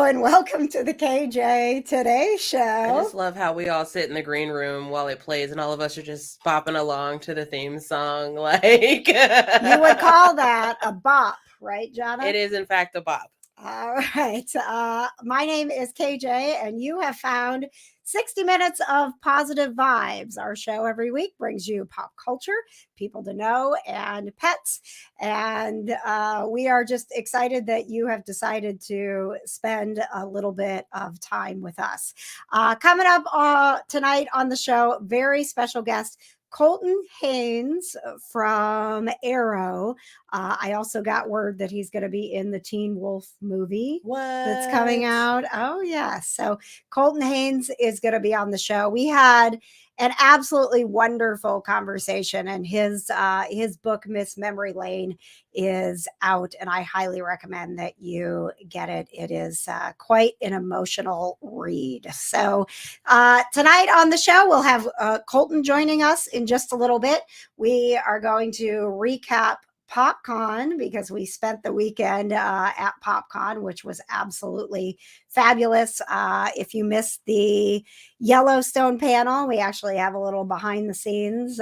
and welcome to the KJ Today Show. I just love how we all sit in the green room while it plays and all of us are just bopping along to the theme song. Like you would call that a bop, right, Jonna? It is, in fact, a bop. All right. My name is KJ, and you have found 60 minutes of positive vibes. Our show every week brings you pop culture, people to know, and pets. And we are just excited that you have decided to spend a little bit of time with us. Coming up tonight on the show, very special guest, Colton Haynes from Arrow. I also got word that he's going to be in the Teen Wolf movie that's coming out. Oh, yes. So Colton Haynes is going to be on the show. We had an absolutely wonderful conversation, and his book, Miss Memory Lane, is out, and I highly recommend that you get it. It is quite an emotional read. So tonight on the show, we'll have Colton joining us in just a little bit. We are going to recap PopCon because we spent the weekend at PopCon, which was absolutely fabulous. If you missed the Yellowstone panel, we actually have a little behind the scenes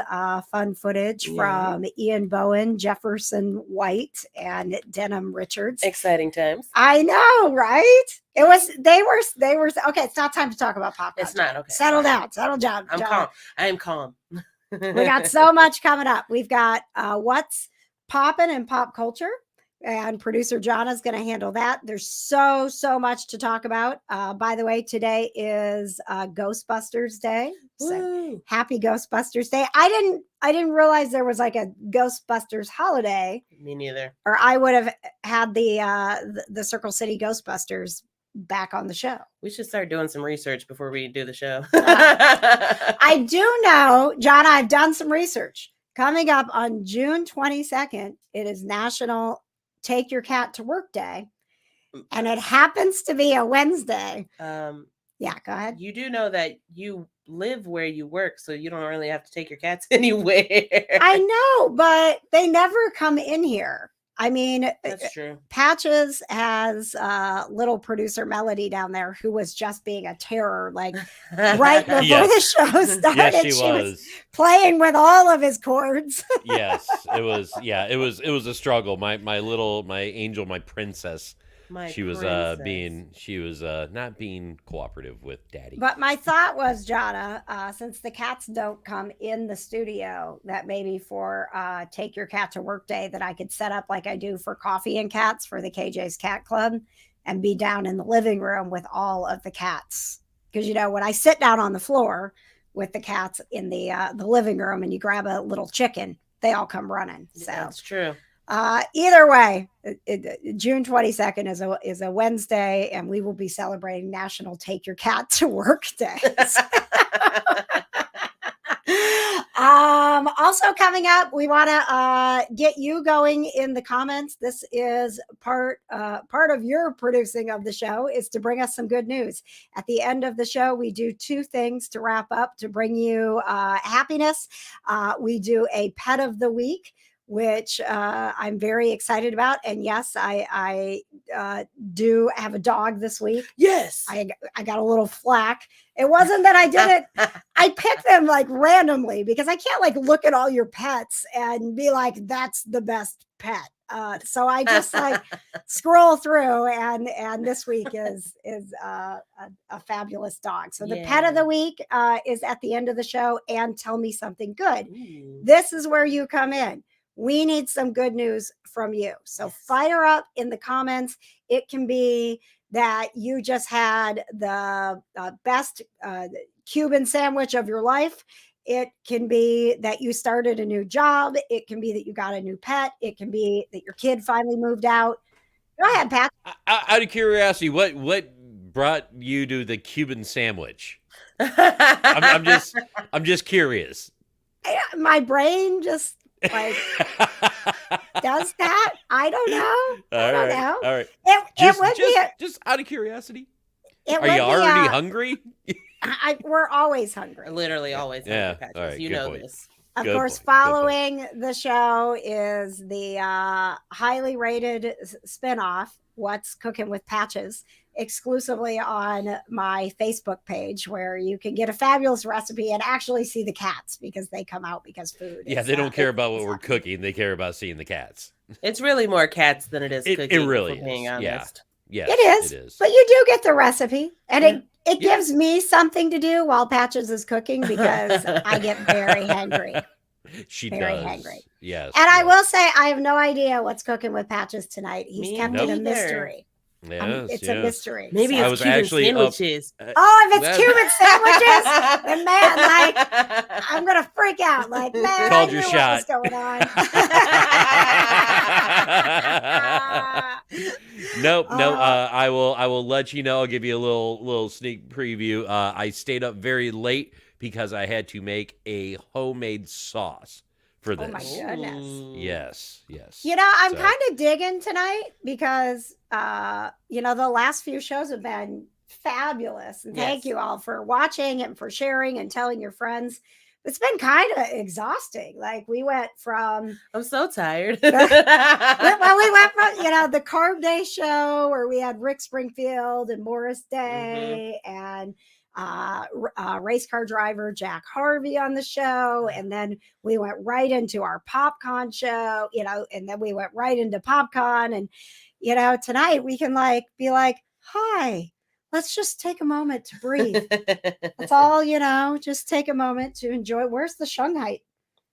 fun footage from Ian Bowen, Jefferson White, and Denham Richards. Exciting times. I know, right? They were okay. It's not time to talk about PopCon. It's not. Okay. Settle down. I'm calm. I am calm. We got so much coming up. We've got what's popping in pop culture, and producer Jonna is going to handle that. There's so much to talk about. By the way, today is Ghostbusters Day. So happy Ghostbusters Day. I didn't realize there was like a Ghostbusters holiday. Me neither. Or I would have had the Circle City Ghostbusters back on the show. We should start doing some research before we do the show. I do know, Jonna, I've done some research. Coming up on June 22nd, it is National Take Your Cat to Work Day, and it happens to be a Wednesday. Yeah, go ahead. You do know that you live where you work, so you don't really have to take your cats anywhere. I know, but they never come in here. I mean, that's true. Patches has little producer Melody down there who was just being a terror, like right before the show started. Yes, she was playing with all of his cords. Yes, it was. Yeah, it was a struggle. My angel, my princess. She was not being cooperative with Daddy. But my thought was, Jonna, since the cats don't come in the studio, that maybe for Take Your Cat to Work Day, that I could set up like I do for Coffee and Cats for the KJ's Cat Club and be down in the living room with all of the cats. Because, when I sit down on the floor with the cats in the living room and you grab a little chicken, they all come running. So that's true. Either way, June 22nd is a Wednesday, and we will be celebrating National Take Your Cat to Work Day. Also coming up, we want to get you going in the comments. This is part of your producing of the show is to bring us some good news. At the end of the show, we do two things to wrap up to bring you happiness. We do a pet of the week, which I'm very excited about. And yes, I do have a dog this week. Yes. I got a little flack. It wasn't that I did it. I picked them like randomly because I can't like look at all your pets and be like, that's the best pet. So I just like scroll through, and this week is a fabulous dog. So the pet of the week is at the end of the show, and tell me something good. Ooh. This is where you come in. We need some good news from you. So fire up in the comments. It can be that you just had the best Cuban sandwich of your life. It can be that you started a new job. It can be that you got a new pet. It can be that your kid finally moved out. Go ahead, Pat. Out of curiosity, what brought you to the Cuban sandwich? I'm just curious. My brain just like does that. I don't know. I don't know. All right. It would be just out of curiosity. Are you already hungry? We're always hungry. Literally always hungry, Patches. Right, you know point. This. Of course, following the show is the highly rated spinoff, What's Cooking with Patches. exclusively on my Facebook page, where you can get a fabulous recipe and actually see the cats, because they come out because food. Yeah, they don't care about what we're cooking. They care about seeing the cats. It's really more cats than it is cooking. It really if we're being is. honest. Yeah. Yes, it is. But you do get the recipe, and it gives me something to do while Patches is cooking, because I get very hangry. She very does. hangry. Yes. And I will say, I have no idea what's cooking with Patches tonight. He's kept it a mystery. Yes, it's a mystery. Maybe it's Cuban sandwiches. If it's Cuban sandwiches, then man, like, I'm gonna freak out. Like, man, called I your knew shot. what was going on. Nope. I will let you know. I'll give you a little sneak preview. I stayed up very late because I had to make a homemade sauce for this. Oh my goodness. Yes. You know, I'm kind of digging tonight because, the last few shows have been fabulous. And thank you all for watching and for sharing and telling your friends. It's been kind of exhausting. Like, we went from... I'm so tired. We went from, the Carb Day show where we had Rick Springfield and Morris Day and race car driver Jack Harvey on the show, and then we went right into our PopCon show, and then we went right into PopCon, and tonight we can be like, hi, let's just take a moment to breathe. That's all, just take a moment to enjoy. Where's the Shanghai?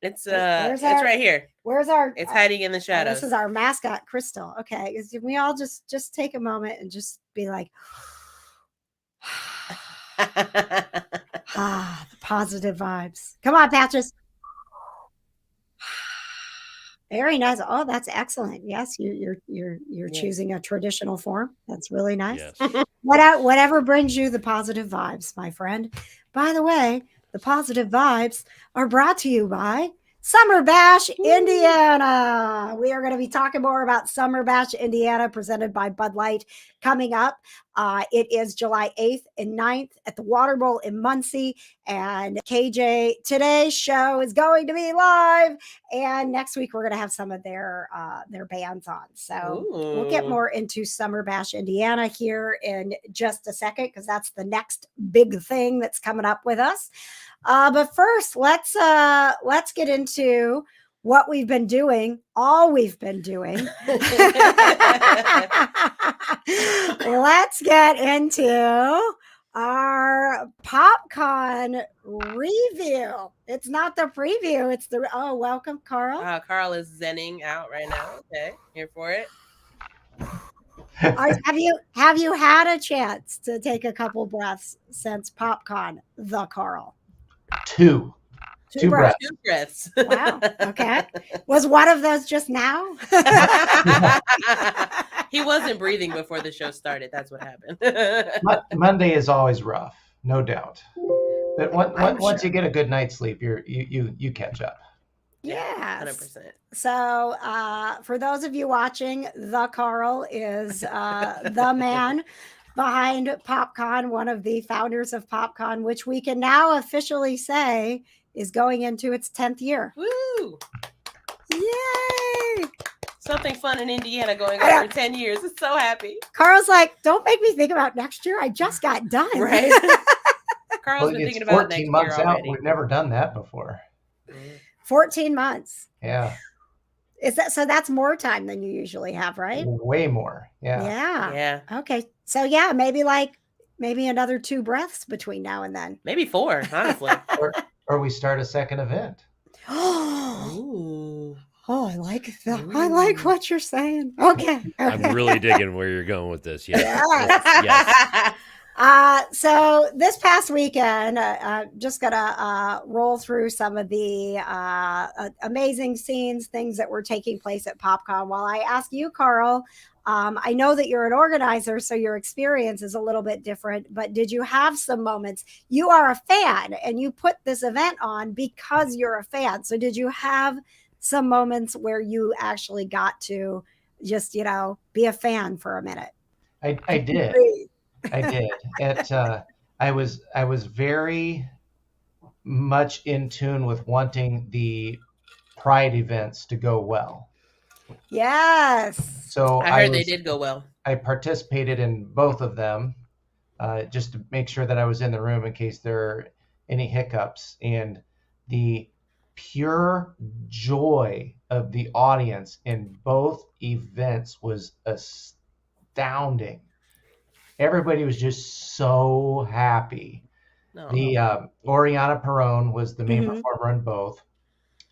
It's right here. Where's our? It's hiding in the shadows. This is our mascot, Crystal. Okay, we all just take a moment and just be like, the positive vibes. Come on, Patches. Very nice. Oh, that's excellent. Yes, you're choosing a traditional form. That's really nice. Yes. Whatever brings you the positive vibes, my friend. By the way, the positive vibes are brought to you by Summer Bash Indiana. We are going to be talking more about Summer Bash Indiana, presented by Bud Light, coming up. It is July 8th and 9th at the Water Bowl in Muncie. And KJ, today's show is going to be live. And next week, we're going to have some of their bands on. So we'll get more into Summer Bash Indiana here in just a second, because that's the next big thing that's coming up with us. But first, let's get into what we've been doing, all we've been doing. Let's get into our PopCon review. It's not the preview, it's the welcome, Carl. Carl is zenning out right now. Okay, here for it. Have you had a chance to take a couple breaths since PopCon, the Carl? Two breaths. 2 breaths. Wow. Okay. Was one of those just now? He wasn't breathing before the show started. That's what happened. Monday is always rough, no doubt. But once you get a good night's sleep, you catch up. Yeah. 100%. So for those of you watching, the Carl is the man behind PopCon, one of the founders of PopCon, which we can now officially say is going into its 10th year. Woo! Yay! Something fun in Indiana going on for 10 years. I'm so happy. Carl's like, don't make me think about next year. I just got done. Right? Carl's been thinking about next 14 months year out. already. We've never done that before. 14 months. Yeah. Is that so? That's more time than you usually have, right? Way more. Yeah. Yeah. Okay. So yeah, maybe another 2 breaths between now and then. Maybe 4, honestly. or we start a second event. Ooh. Oh, I like that. I like what you're saying. Okay. I'm really digging where you're going with this. Yes. Yes. So this past weekend, just gonna roll through some of the amazing scenes, things that were taking place at PopCon. While I ask you, Carl, I know that you're an organizer, so your experience is a little bit different, but did you have some moments? You are a fan and you put this event on because you're a fan. So did you have some moments where you actually got to just, be a fan for a minute? I did. I did. I was very much in tune with wanting the Pride events to go well. Yes. So I heard they did go well. I participated in both of them just to make sure that I was in the room in case there are any hiccups. And the pure joy of the audience in both events was astounding. Everybody was just so happy. No. The Oriana Perone was the main Mhm. performer in both.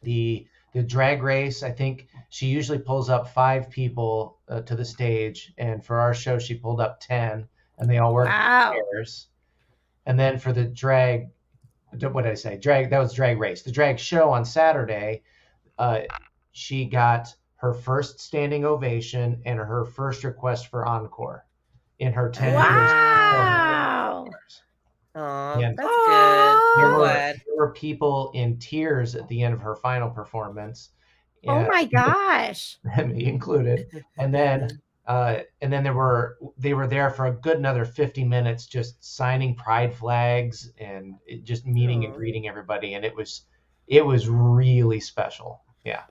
The drag race, I think she usually pulls up 5 people to the stage, and for our show she pulled up 10, and they all worked in Wow. pairs. And then for the drag, what did I say? Drag, that was drag race. The drag show on Saturday, she got her first standing ovation and her first request for encore in her 10 years. Wow. Aw, And that's good. there I'm Oh, glad. were people in tears at the end of her final performance, oh my gosh. me included. And then they were there for a good another 50 minutes just signing pride flags and just meeting and Aw. greeting everybody, and it was really special. Yeah.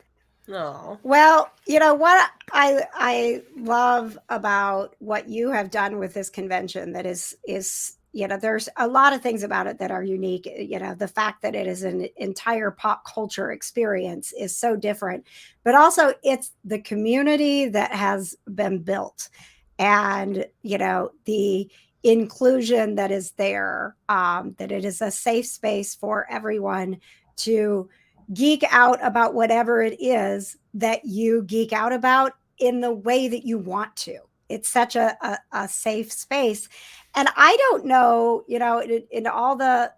No. Well, you know what I love about what you have done with this convention that is you know, there's a lot of things about it that are unique. You know, the fact that it is an entire pop culture experience is so different, but also it's the community that has been built, and you know, the inclusion that is there, that it is a safe space for everyone to geek out about whatever it is that you geek out about in the way that you want to. It's such a safe space. And I don't know, you know, in all the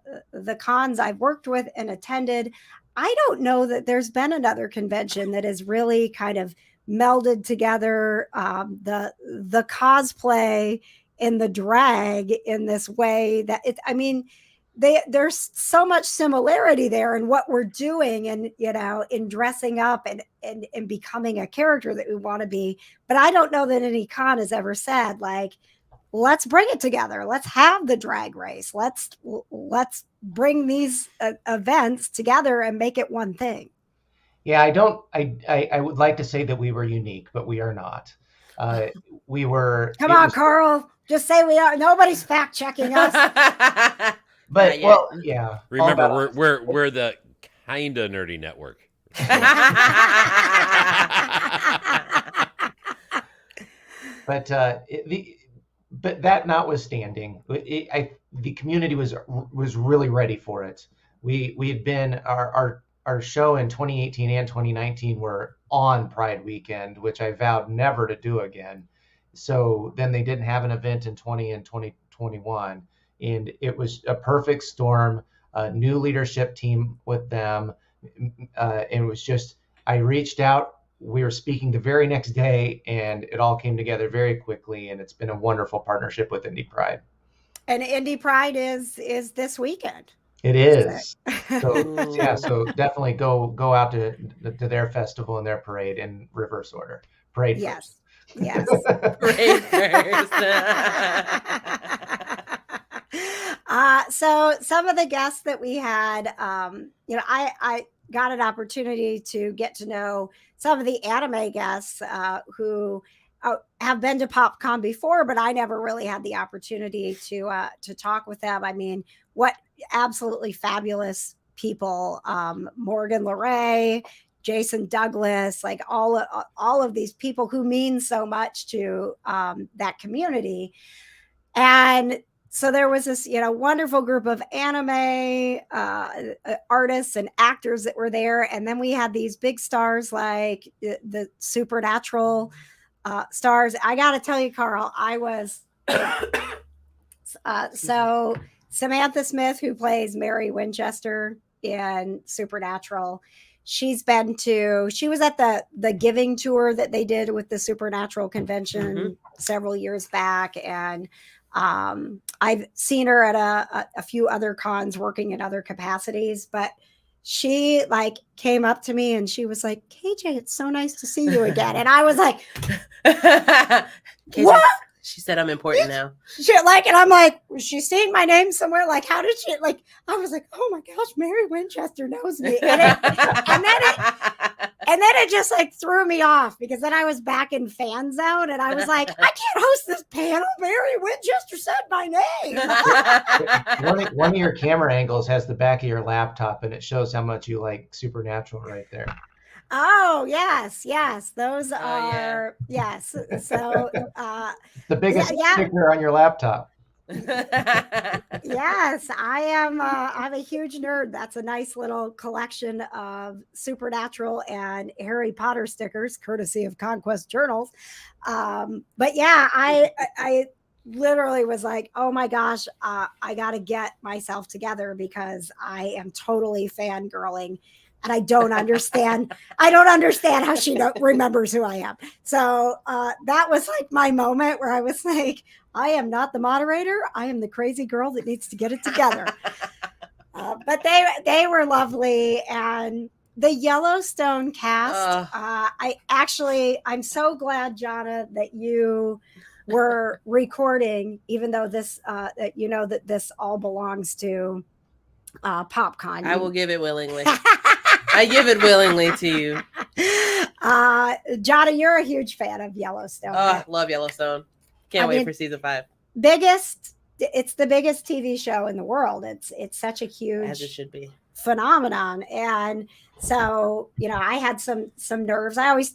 cons I've worked with and attended, I don't know that there's been another convention that has really kind of melded together the cosplay and the drag in this way that it, I mean, there's so much similarity there in what we're doing, and you know, in dressing up and becoming a character that we want to be. But I don't know that any con has ever said, like, let's bring it together, let's have the drag race, let's bring these events together and make it one thing. Yeah, I would like to say that we were unique, but we are not. We were. Come on, Carl, just say we are. Nobody's fact checking us. But Not well, yet. yeah. Remember, we're the kind of nerdy network. But but that notwithstanding, the community was really ready for it. We had been our show in 2018 and 2019 were on Pride Weekend, which I vowed never to do again. So then they didn't have an event in 20 and 2021, and it was a perfect storm. A new leadership team with them, and it was just, I reached out. We were speaking the very next day, and it all came together very quickly. And it's been a wonderful partnership with Indy Pride. And Indy Pride is this weekend. It is. So Ooh. yeah, so definitely go out to their festival and their parade in reverse order. Parade Yes. first. Yes. Parade first. So some of the guests that we had, you know, I got an opportunity to get to know some of the anime guests who have been to PopCon before, but I never really had the opportunity to talk with them. I mean, what absolutely fabulous people! Morgan LeRae, Jason Douglas, like all of these people who mean so much to that community. And so there was this, you know, wonderful group of anime artists and actors that were there, and then we had these big stars like the supernatural stars. I got to tell you, Carl, I was so Samantha Smith, who plays Mary Winchester in Supernatural. She was at the Giving tour that they did with the Supernatural convention several years back, and I've seen her at a few other cons working in other capacities, but she like came up to me and she was like, KJ, it's so nice to see you again. And I was like, KJ, what? She said I'm important now. She like, and I'm like, was she seeing my name somewhere? Like, how did she like? I was like, oh my gosh, Mary Winchester knows me, and then it just like threw me off because then I was back in fan zone and I was like, I can't host this panel. Mary Winchester said my name. One of your camera angles has the back of your laptop, and it shows how much you like Supernatural right there. Oh, yes. Those are, yes. So, the biggest sticker on your laptop. Yes, I'm a huge nerd. That's a nice little collection of Supernatural and Harry Potter stickers, courtesy of Conquest Journals. But yeah, I literally was like, oh my gosh, I got to get myself together because I am totally fangirling. And I don't understand. I don't understand how she remembers who I am. So that was like my moment where I was like, I am not the moderator. I am the crazy girl that needs to get it together. But they were lovely. And the Yellowstone cast, I'm so glad, Jonna, that you were recording, even though this, that this all belongs to PopCon. I will give it willingly. I give it willingly to you. Jonna, you're a huge fan of Yellowstone. Oh, love Yellowstone. Can't wait for season 5. It's the biggest TV show in the world. It's such a huge, as it should be, phenomenon. And so, I had some nerves. I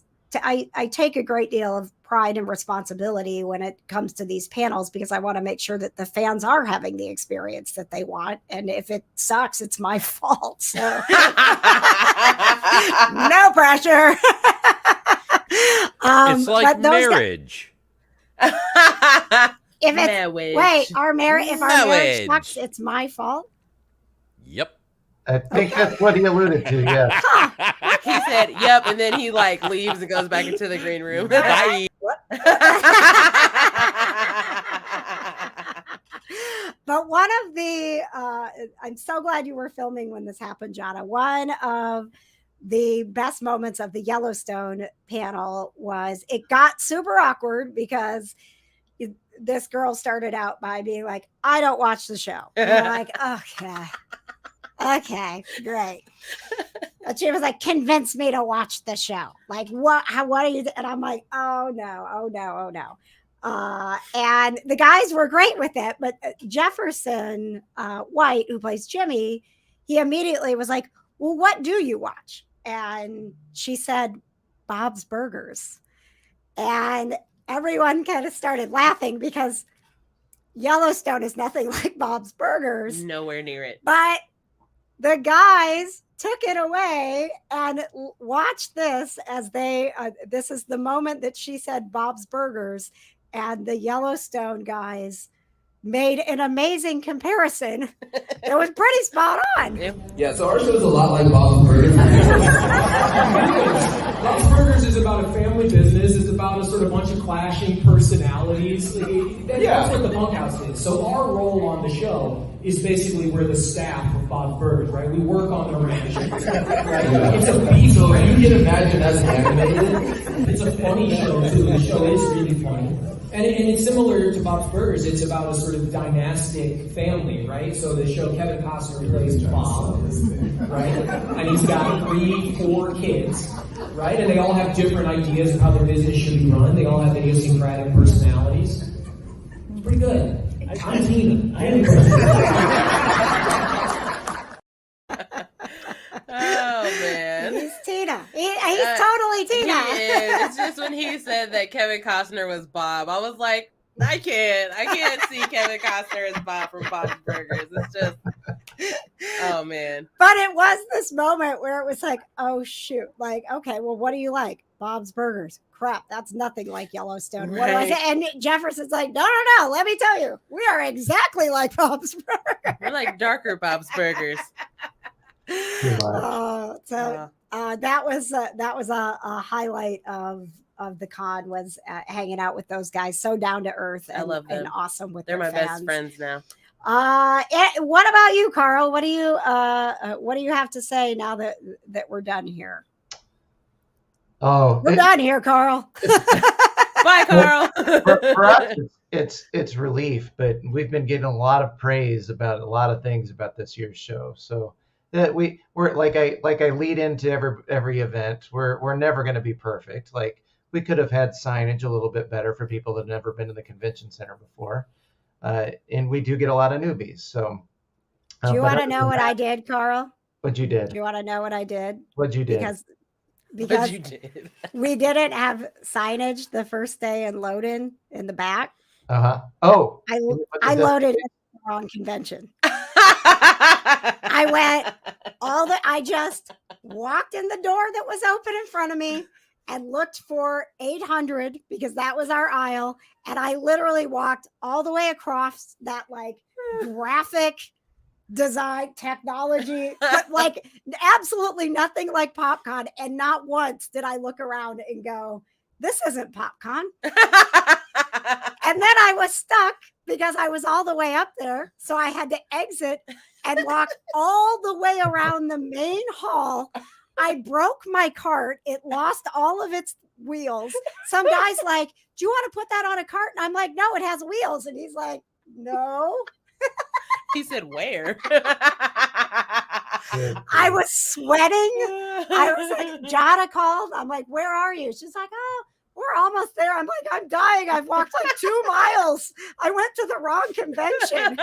take a great deal of pride and responsibility when it comes to these panels because I want to make sure that the fans are having the experience that they want. And if it sucks, it's my fault. So no pressure. It's like marriage. If our marriage sucks, it's my fault. Yep. I think that's what he alluded to. Yeah. He said, "Yep," and then he leaves and goes back into the green room. Bye. But one of the, I'm so glad you were filming when this happened, Jonna. One of the best moments of the Yellowstone panel was it got super awkward because this girl started out by being like, I don't watch the show. And we're like, okay, great. But she was like, convince me to watch the show. Like, what are you? And I'm like, oh no. And the guys were great with it. But Jefferson White, who plays Jimmy, he immediately was like, well, what do you watch? And she said, Bob's Burgers. And everyone kind of started laughing because Yellowstone is nothing like Bob's Burgers. Nowhere near it. But the guys took it away and watched this as this is the moment that she said Bob's Burgers, and the Yellowstone guys made an amazing comparison. It was pretty spot on. Yeah, so our show's a lot like Bob's Burgers. Bob's Burgers is about a family business. It's about a sort of bunch of clashing personalities. That's what the bunkhouse is. So our role on the show is basically we're the staff of Bob's Burgers, right? We work on the ranch. Right? It's a beef. So you can imagine us animated. It's a funny show too. The show is really funny. And it's similar to Bob's Burgers. It's about a sort of dynastic family, right? So the show, Kevin Costner plays Bob, right? And he's got 3-4 kids, right? And they all have different ideas of how their business should be run. They all have idiosyncratic personalities. It's pretty good. I'm Tina. I am Oh, man. He's Tina. He's totally Tina. It's just when he said that Kevin Costner was Bob, I was like, I can't see Kevin Costner as Bob from Bob's Burgers. It's just, oh man. But it was this moment where it was like, oh shoot, like, okay, well, what do you like? Bob's Burgers. Crap, that's nothing like Yellowstone. What do I say? And Jefferson's like, no, let me tell you, we are exactly like Bob's Burgers. We're like darker Bob's Burgers. That was a highlight of the con was hanging out with those guys, so down to earth and, I love them. And awesome with They're their my fans. best friends now. What about you, Carl? What do you have to say now that we're done here? Oh, we're done here, Carl. But Bye, Carl. For us, it's relief, but we've been getting a lot of praise about a lot of things about this year's show. So that we're like I lead into every event. We're never going to be perfect. Like we could have had signage a little bit better for people that have never been to the convention center before, and we do get a lot of newbies. So Do you but want to other know than what that, I did, Carl? what you did? Do you want to know what I did? What you did? Because What you did. we didn't have signage the first day in load-in in the back. Oh, I loaded at the wrong convention. I just walked in the door that was open in front of me and looked for 800 because that was our aisle. And I literally walked all the way across that like graphic design technology, but like absolutely nothing like PopCon. And not once did I look around and go, this isn't PopCon. And then I was stuck because I was all the way up there. So I had to exit and walk all the way around the main hall. I broke my cart. It lost all of its wheels. Some guy's like, do you want to put that on a cart? And I'm like, no, it has wheels. And he's like, no. He said, where? I was sweating. I was like, Jada called. I'm like, where are you? She's like, oh, we're almost there. I'm like, I'm dying. I've walked like 2 miles. I went to the wrong convention.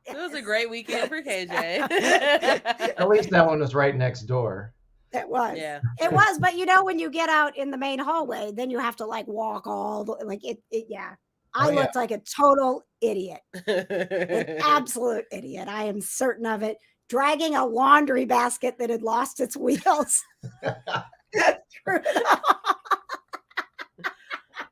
It was a great weekend for KJ. At least that one was right next door. It was. Yeah. It was. But you know, when you get out in the main hallway, then you have to like walk all the like it yeah. I looked like a total idiot. An absolute idiot. I am certain of it. Dragging a laundry basket that had lost its wheels.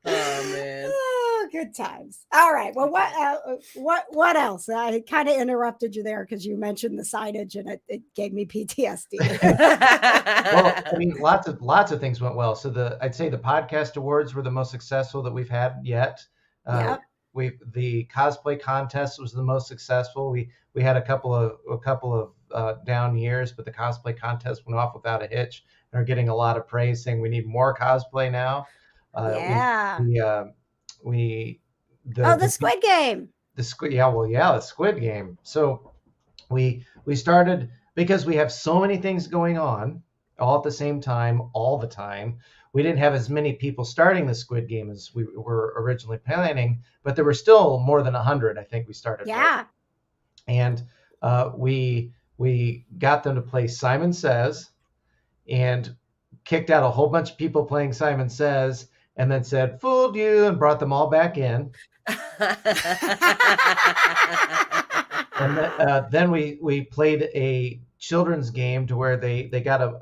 Oh man. Oh, good times. All right. Well, what else? I kind of interrupted you there because you mentioned the signage and it gave me PTSD. Well, I mean, lots of things went well. So I'd say the podcast awards were the most successful that we've had yet. Yep. The cosplay contest was the most successful. We had a couple of down years, but the cosplay contest went off without a hitch. And are getting a lot of praise, saying we need more cosplay now. Yeah. The Squid Game. The Squid Game. So we started because we have so many things going on all at the same time, all the time. We didn't have as many people starting the Squid Game as we were originally planning, but there were still more than 100. I think we started. Yeah. With. And we got them to play Simon Says, and kicked out a whole bunch of people playing Simon Says, and then said, fooled you, and brought them all back in. And then we played a children's game to where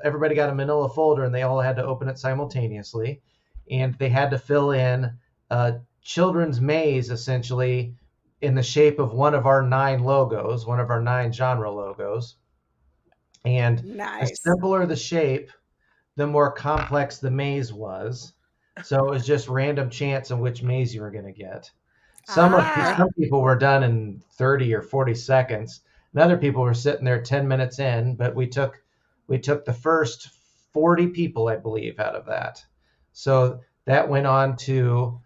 everybody got a manila folder, and they all had to open it simultaneously. And they had to fill in a children's maze, essentially, in the shape of one of our 9 logos, one of our 9 genre logos. And nice. The simpler the shape, the more complex the maze was. So it was just random chance of which maze you were going to get. Some people were done in 30 or 40 seconds. And other people were sitting there 10 minutes in, but we took the first 40 people, I believe, out of that. So that went on to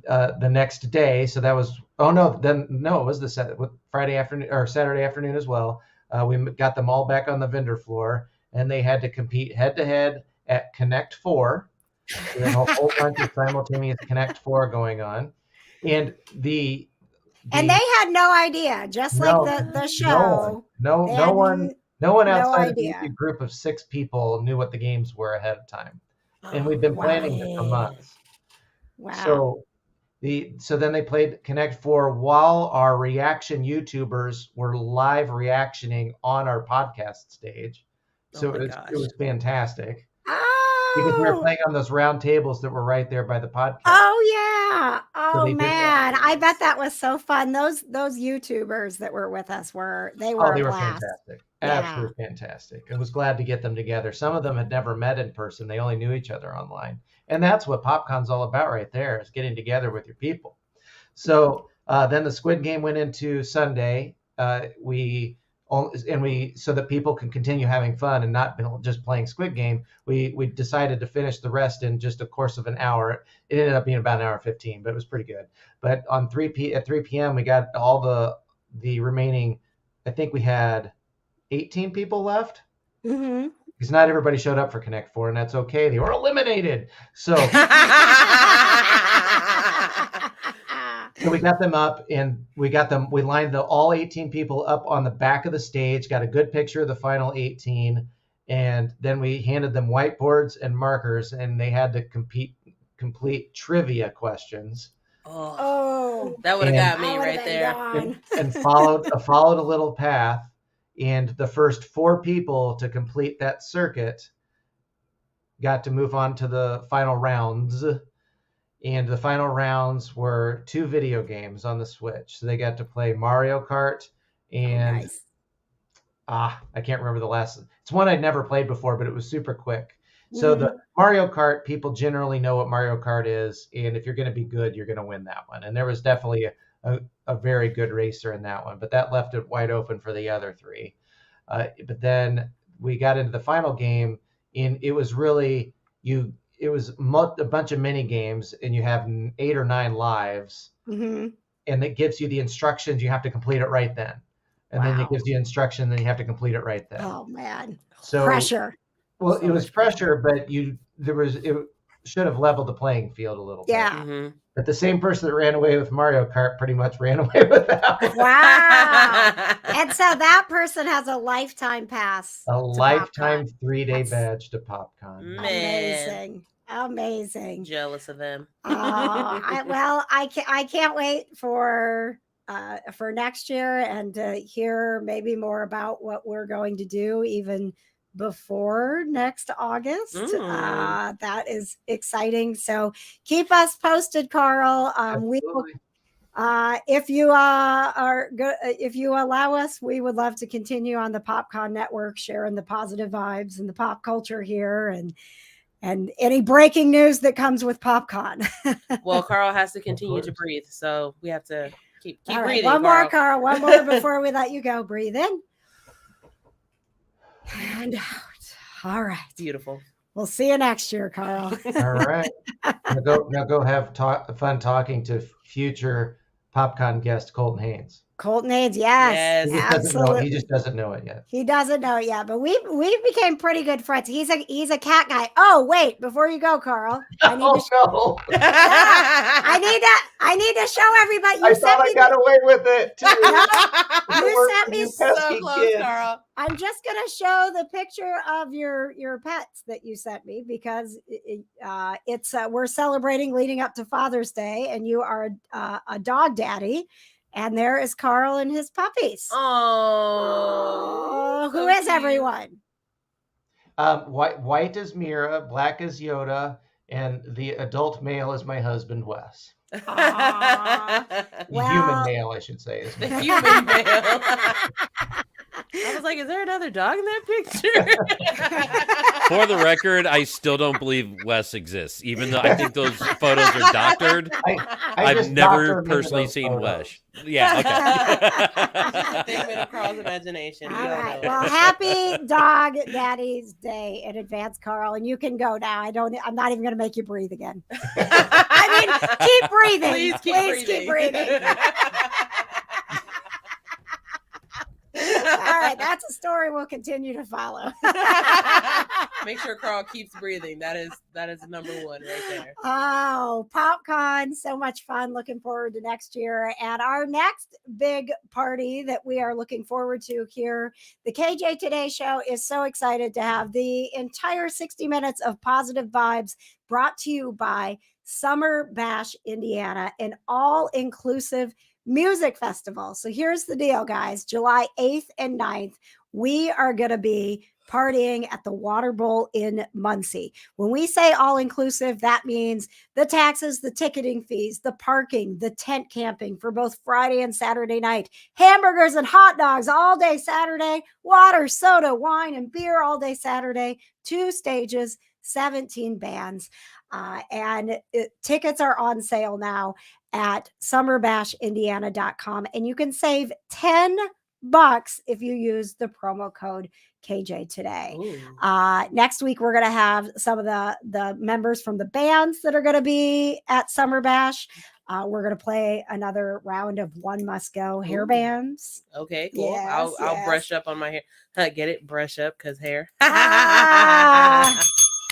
the next day. So that was, it was the Friday afternoon or Saturday afternoon as well. We got them all back on the vendor floor, and they had to compete head-to-head at Connect 4. So a whole bunch of simultaneous Connect 4 going on. And they had no idea, just like the show. No one outside of idea. the group of 6 people knew what the games were ahead of time. And we've been planning it for months. Wow. So then they played Connect 4 while our reaction YouTubers were live reactioning on our podcast stage. So it was fantastic. Because we were playing on those round tables that were right there by the podcast. Oh yeah. Oh so man. I bet that was so fun. Those YouTubers that were with us were a blast. Fantastic. Absolutely fantastic. I was glad to get them together. Some of them had never met in person. They only knew each other online. And that's what PopCon's all about right there, is getting together with your people. So then the Squid Game went into Sunday. We and so that people can continue having fun and not just playing Squid Game, we decided to finish the rest in just a course of an hour. It ended up being about an hour 15, but it was pretty good. But at 3 p.m. we got all the remaining. I think we had 18 people left. Mm-hmm. Because not everybody showed up for Connect 4, and that's okay. They were eliminated. So we got them up, and we lined all 18 people up on the back of the stage, got a good picture of the final 18, and then we handed them whiteboards and markers, and they had to complete trivia questions. Oh, that would have got me right there. And followed a little path. And the first 4 people to complete that circuit got to move on to the final rounds. And the final rounds were 2 video games on the Switch. So they got to play Mario Kart and nice. I can't remember the last. It's one I'd never played before, but it was super quick. So the Mario Kart, people generally know what Mario Kart is. And if you're going to be good, you're going to win that one. And there was definitely a very good racer in that one, but that left it wide open for the other 3. But then we got into the final game, and it was really it was a bunch of mini games, and you have 8 or 9 lives, and it gives you the instructions. You have to complete it right then, and then it gives you instruction. Then you have to complete it right then. Oh man, so pressure. Well, it was pressure, but it should have leveled the playing field a little bit. Yeah. But the same person that ran away with Mario Kart pretty much ran away with that one. Wow. And so that person has a lifetime pass. A lifetime 3-day badge to PopCon. Man. Amazing. Jealous of them. I can't wait for next year and to hear maybe more about what we're going to do even before next August. That is exciting. So keep us posted, Carl. We will, if you if you allow us, we would love to continue on the PopCon network, sharing the positive vibes and the pop culture here, and any breaking news that comes with PopCon. Well, Carl has to continue to breathe, so we have to keep All right, breathing. One more, Carl. One more before we let you go. Breathe in. And out. All right. Beautiful. We'll see you next year, Carl. All right. Now go have fun talking to future PopCon guest Colton Haynes. Colton Haynes, yes, absolutely. He just doesn't know it yet. He doesn't know it yet, but we became pretty good friends. He's a cat guy. Oh, wait, before you go, Carl, I need to show everybody. I thought I got away with it too. You sent me so close, Carl. I'm just gonna show the picture of your pets that you sent me because it's we're celebrating leading up to Father's Day, and you are a dog daddy. And there is Carl and his puppies. Oh, who is everyone? White is Mira, black is Yoda, and the adult male is my husband, Wes. Human male, I should say. The human male. I was like, is there another dog in that picture? For the record, I still don't believe Wes exists, even though I think those photos are doctored. I've never personally seen Wes. Yeah, okay. Figment of Carl's imagination. All right. Well, happy Dog Daddy's Day in advance, Carl. And you can go now. I'm not even going to make you breathe again. I mean, keep breathing. Please keep breathing. All right, that's a story we'll continue to follow. Make sure Carl keeps breathing. That is number 1 right there. Oh, PopCon, so much fun. Looking forward to next year. And our next big party that we are looking forward to here, the KJ Today Show is so excited to have the entire 60 minutes of positive vibes brought to you by Summer Bash, Indiana, an all-inclusive music festival. So here's the deal, guys. July 8th and 9th, we are going to be partying at the Water Bowl in Muncie. When we say all-inclusive, that means the taxes, the ticketing fees, the parking, the tent camping for both Friday and Saturday night, hamburgers and hot dogs all day Saturday, water, soda, wine, and beer all day Saturday, 2 stages, 17 bands. And tickets are on sale now at summerbashindiana.com, and you can save 10% if you use the promo code KJ today. Ooh. Next week, we're going to have some of the members from the bands that are going to be at Summer Bash. We're going to play another round of One Must Go hair bands. Okay, cool. Yes, I'll brush up on my hair. Get it? Brush up because hair.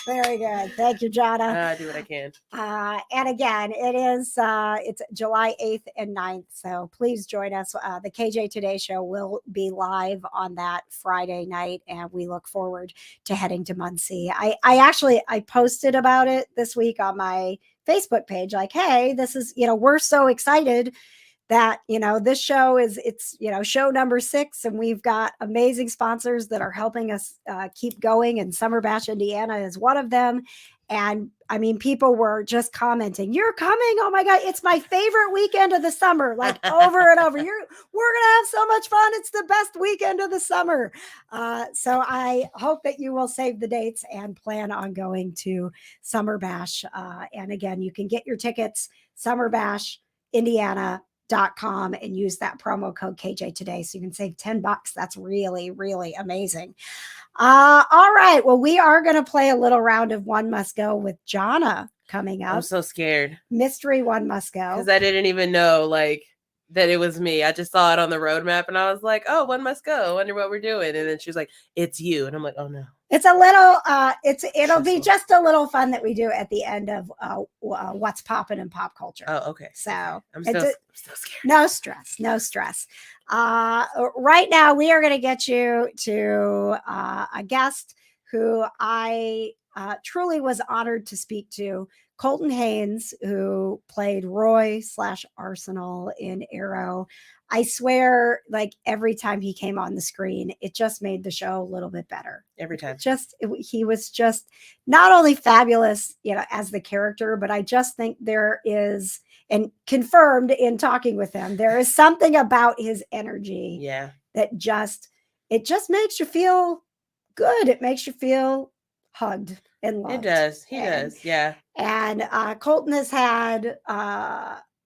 Very good. Thank you, Jonna. I do what I can. And again, it's July 8th and 9th. So please join us. The KJ Today show will be live on that Friday night, and we look forward to heading to Muncie. I posted about it this week on my Facebook page, like, hey, this is, we're so excited that, this show it's show number 6, and we've got amazing sponsors that are helping us keep going, and Summer Bash Indiana is one of them. And I mean, people were just commenting, you're coming, oh my God, it's my favorite weekend of the summer, like over and over. We're gonna have so much fun, it's the best weekend of the summer. So I hope that you will save the dates and plan on going to Summer Bash. And again, you can get your tickets, summerbashindiana.com, and use that promo code KJ today, so you can save $10. That's really, really amazing. All right. Well, we are going to play a little round of One Must Go with Jonna coming up. I'm so scared. Mystery One Must Go. Because I didn't even know that it was me. I just saw it on the roadmap and I was like, oh, One Must Go. I wonder what we're doing. And then she was like, it's you. And I'm like, oh no. It's a little, it'll be just a little fun that we do at the end of What's Poppin' in Pop Culture. Oh, okay. So I'm so scared. No stress. No stress. Right now, we are going to get you to a guest who I truly was honored to speak to, Colton Haynes, who played Roy / Arsenal in Arrow. I swear, like every time he came on the screen, it just made the show a little bit better. Every time. He was just not only fabulous, as the character, but I just think there is, and confirmed in talking with him, there is something about his energy that it just makes you feel good. It makes you feel hugged and loved. It does. He does. Yeah. And Colton has had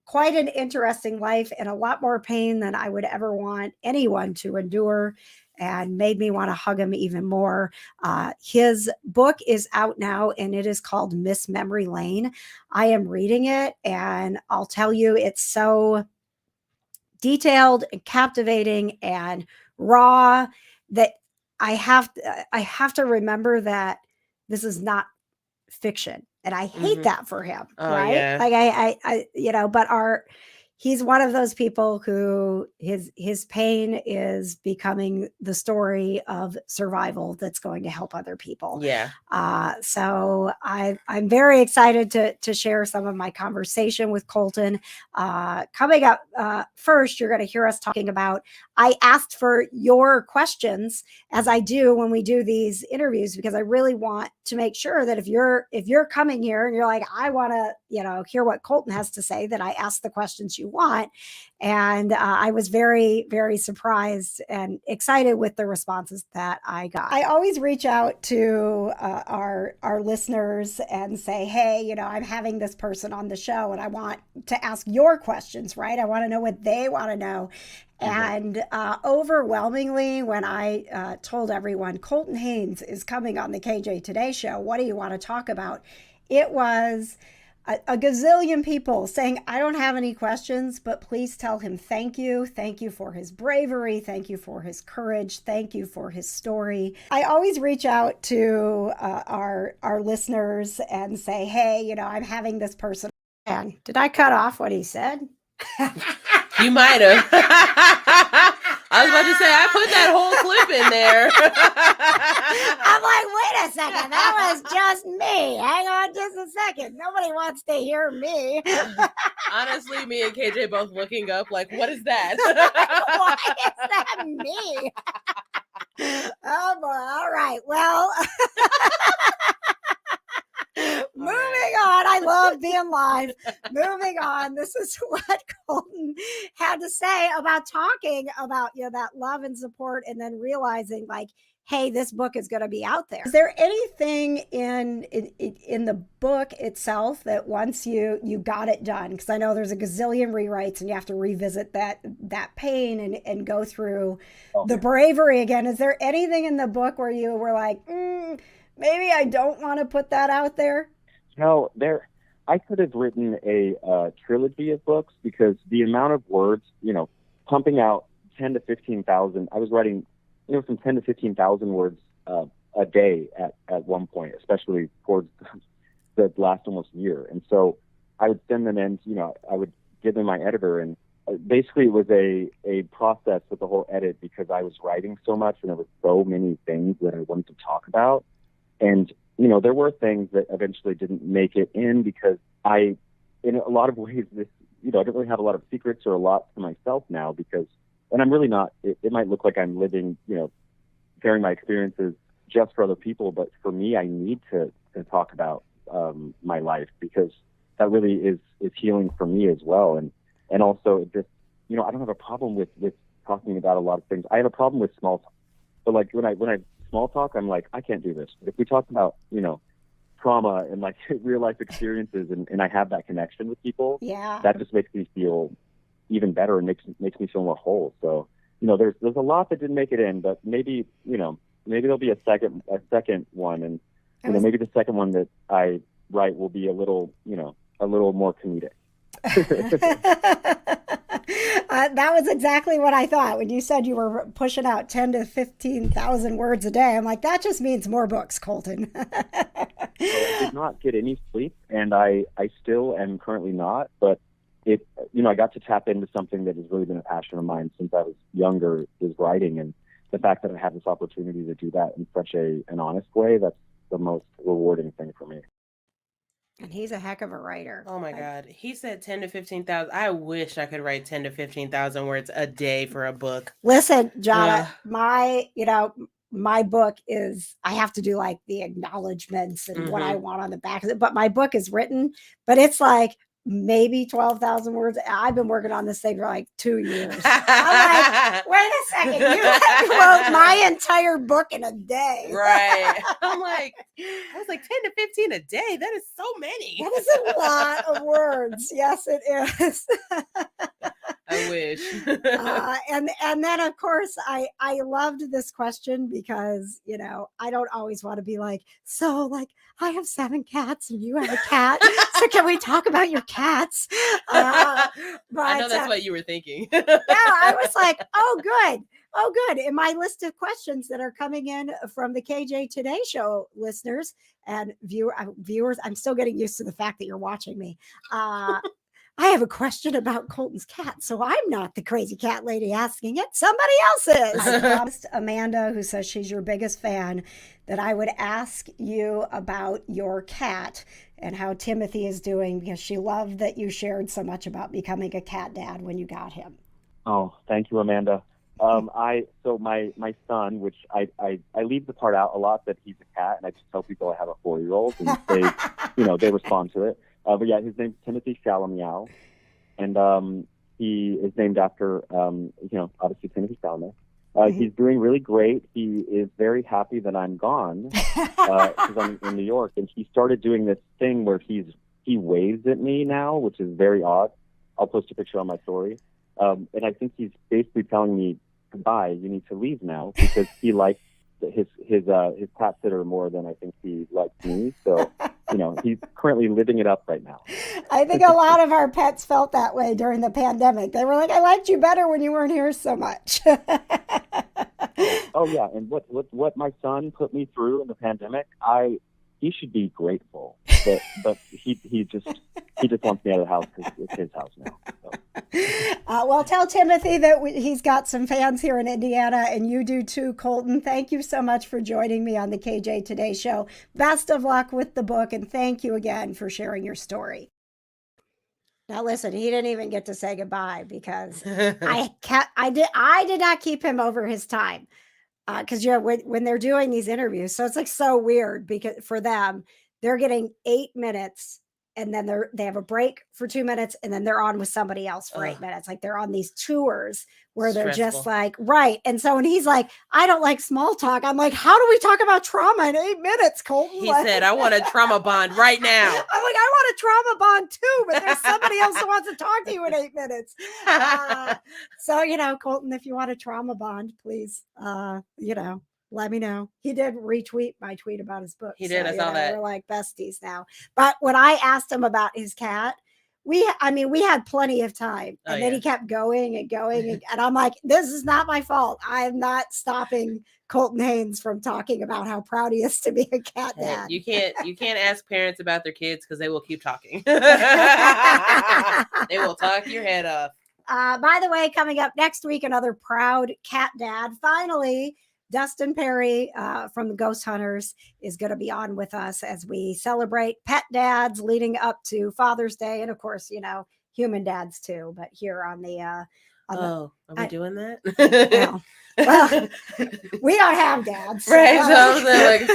quite an interesting life and a lot more pain than I would ever want anyone to endure, and made me want to hug him even more. His book is out now, and it is called Miss Memory Lane. I am reading it, and I'll tell you, it's so detailed and captivating and raw that I have to remember that this is not fiction. And I hate that for him, right? Yeah. Like but he's one of those people who his pain is becoming the story of survival that's going to help other people. Yeah. So I'm very excited to share some of my conversation with Colton. Coming up first, you're going to hear us talking about, I asked for your questions, as I do when we do these interviews, because I really want to make sure that if you're coming here and you're like, I want to, hear what Colton has to say, that I ask the questions you want. And I was very, very surprised and excited with the responses that I got. I always reach out to our listeners and say, hey, I'm having this person on the show and I want to ask your questions, right? I want to know what they want to know. And overwhelmingly, when I told everyone Colton Haynes is coming on the KJ Today show, what do you want to talk about? It was a gazillion people saying, I don't have any questions, but please tell him thank you. Thank you for his bravery. Thank you for his courage. Thank you for his story. I always reach out to our listeners and say, hey, I'm having this person. And did I cut off what he said? You might have. I was about to say, I put that whole clip in there. I'm like, wait a second. That was just me. Hang on just a second. Nobody wants to hear me. Honestly, me and KJ both looking up like, what is that? Why is that me? Oh, boy. All right. Well, moving on. I love being live. Moving on. This is what Colton had to say about talking about, that love and support, and then realizing like, hey, this book is going to be out there. Is there anything in the book itself that once you got it done, because I know there's a gazillion rewrites and you have to revisit that pain and go through the bravery again. Is there anything in the book where you were like, maybe I don't want to put that out there? No, I could have written a trilogy of books, because the amount of words, pumping out 10 to 15,000, I was writing, from 10 to 15,000 words a day at one point, especially towards the last almost year. And so I would send them in, I would give them my editor, and basically it was a process with the whole edit, because I was writing so much and there were so many things that I wanted to talk about. And there were things that eventually didn't make it in, because in a lot of ways, I don't really have a lot of secrets or a lot to myself now, and I'm really not, it might look like I'm living, sharing my experiences just for other people, but for me, I need to talk about my life, because that really is healing for me as well. And also it just, I don't have a problem with talking about a lot of things. I have a problem with small talk. But like when I small talk, I'm like, I can't do this. If we talk about, trauma and like real life experiences, and I have that connection with people, that just makes me feel even better and makes me feel more whole. So, there's a lot that didn't make it in, but maybe there'll be a second one, and maybe the second one that I write will be a little more comedic. That was exactly what I thought when you said you were pushing out 10 to 15,000 words a day. I'm like, that just means more books, Colton. I did not get any sleep, and I still am currently not, but I got to tap into something that has really been a passion of mine since I was younger, is writing. And the fact that I have this opportunity to do that in such an honest way, that's the most rewarding thing for me. And he's a heck of a writer. Oh my God. He said 10 to 15,000. I wish I could write 10 to 15,000 words a day for a book. Listen, Jonna, my book is, I have to do like the acknowledgments and what I want on the back of it, but my book is written, but it's like maybe 12,000 words. I've been working on this thing for like 2 years. I'm like, wait a second, you wrote my entire book in a day. Right. I was like 10 to 15 a day. That is so many. That is a lot of words. Yes, it is. I wish. And then of course I loved this question because I don't always want to be like, so like I have 7 cats and you have a cat, so can we talk about your cats? But I know that's what you were thinking. Yeah, I was like, oh good. In my list of questions that are coming in from the KJ Today Show listeners and viewers, I'm still getting used to the fact that you're watching me. I have a question about Colton's cat, so I'm not the crazy cat lady asking it. Somebody else is. I promised Amanda, who says she's your biggest fan, that I would ask you about your cat and how Timothee is doing, because she loved that you shared so much about becoming a cat dad when you got him. Oh, thank you, Amanda. So my son, which I leave the part out a lot that he's a cat, and I just tell people I have a 4-year-old, and they respond to it. But yeah, his name's Timothee Chalameow, and he is named after, obviously Timothée Chalamet. He's doing really great. He is very happy that I'm gone because I'm in New York, and he started doing this thing where he waves at me now, which is very odd. I'll post a picture on my story, and I think he's basically telling me goodbye. You need to leave now, because he likes his cat sitter more than I think he likes me. So. He's currently living it up right now. I think a lot of our pets felt that way during the pandemic. They were like, I liked you better when you weren't here so much. Oh yeah. And what my son put me through in the pandemic, he should be grateful, but he just wants me out of the house because it's his house now. So. Well, tell Timothee that he's got some fans here in Indiana, and you do too, Colton. Thank you so much for joining me on the KJ Today Show. Best of luck with the book, and thank you again for sharing your story. Now, listen, he didn't even get to say goodbye because I did not keep him over his time. Because when they're doing these interviews, so it's like so weird because for them, they're getting 8 minutes and then they have a break for 2 minutes, and then they're on with somebody else for 8 minutes. Like they're on these tours where they're just like, right. And so when he's like, I don't like small talk, I'm like, how do we talk about trauma in 8 minutes, Colton? He said, I want a trauma bond right now. I'm like, I want a trauma bond too, but there's somebody else who wants to talk to you in 8 minutes. So, Colton, if you want a trauma bond, please, let me know. He did retweet my tweet about his book. He did. I saw that. We're like besties now. But when I asked him about his cat, we had plenty of time. And then he kept going and going. And I'm like, this is not my fault. I'm not stopping Colton Haynes from talking about how proud he is to be a cat dad. You can't ask parents about their kids because they will keep talking. They will talk your head off. By the way, coming up next week, another proud cat dad. Finally, Dustin Perry from the Ghost Hunters is going to be on with us as we celebrate pet dads leading up to Father's Day. And of course, human dads too, but here on the... are we doing that? Well, we don't have dads. So right. So I was like...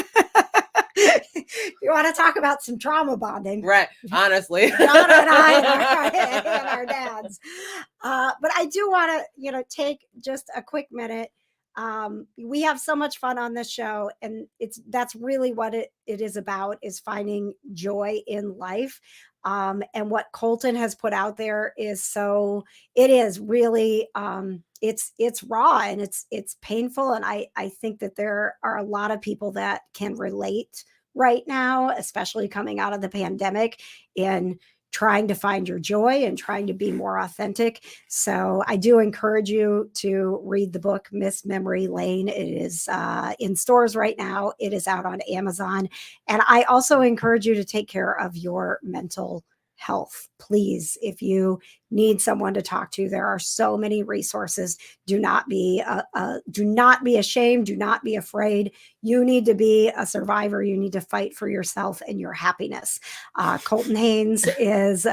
You want to talk about some trauma bonding? Right. Honestly. Donna and I and our dads. But I do want to, take just a quick minute. We have so much fun on this show, and that's really what it is about, is finding joy in life. And what Colton has put out there is it is really, it's raw and it's painful. And I think that there are a lot of people that can relate right now, especially coming out of the pandemic, in trying to find your joy and trying to be more authentic. So I do encourage you to read the book, Miss Memory Lane. It is in stores right now. It is out on Amazon. And I also encourage you to take care of your mental health. Please, if you need someone to talk to, there are so many resources. Do not be ashamed. Do not be afraid. You need to be a survivor. You need to fight for yourself and your happiness. Colton Haynes is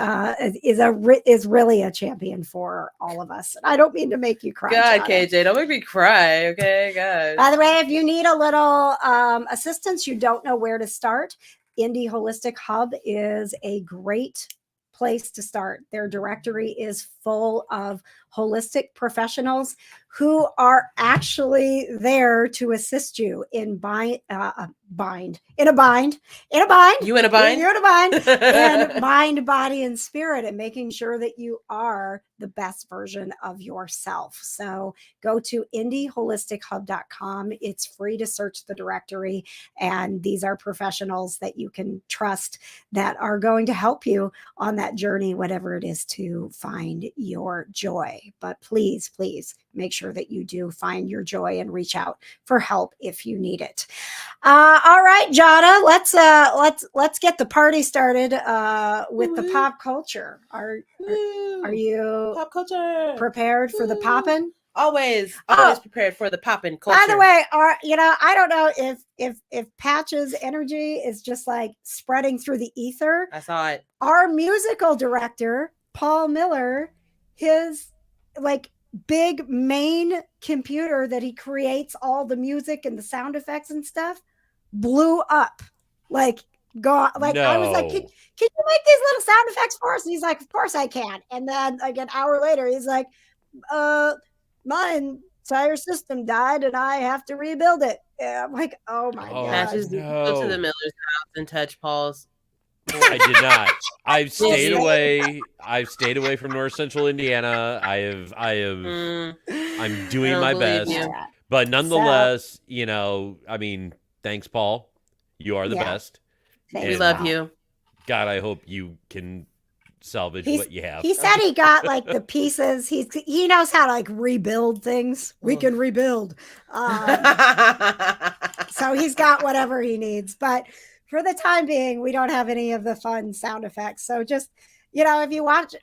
really a champion for all of us. And I don't mean to make you cry. God, KJ, don't make me cry. Okay, God. By the way, if you need a little assistance, you don't know where to start, Indy Holistic Hub is a great place to start. Their directory is full of holistic professionals who are actually there to assist you in mind, body, and spirit, and making sure that you are the best version of yourself. So go to indyholistichub.com. It's free to search the directory, and these are professionals that you can trust that are going to help you on that journey, whatever it is, to find your joy. But please make sure that you do find your joy and reach out for help if you need it. All right, Jonna, let's get the party started with the pop culture. Are you pop culture prepared for the poppin'? Always prepared for the poppin' culture. By the way, I don't know if Patch's energy is just like spreading through the ether. I saw it. Our musical director, Paul Miller, his like big main computer that he creates all the music and the sound effects and stuff blew up. Like, God, like no. I was like, can you make these little sound effects for us? And he's like, of course I can. And then like an hour later, he's like, my entire system died and I have to rebuild it. And I'm like, oh my God. Go to the Miller's house and touch Paul's. I did not. I've stayed away. I've stayed away from North Central Indiana. I'm doing my best, but nonetheless, I mean, thanks, Paul. You are the best. We love you. God, I hope you can salvage what you have. He said he got like the pieces. He knows how to like rebuild things. We can rebuild. So he's got whatever he needs, but for the time being, we don't have any of the fun sound effects. So just, if you watch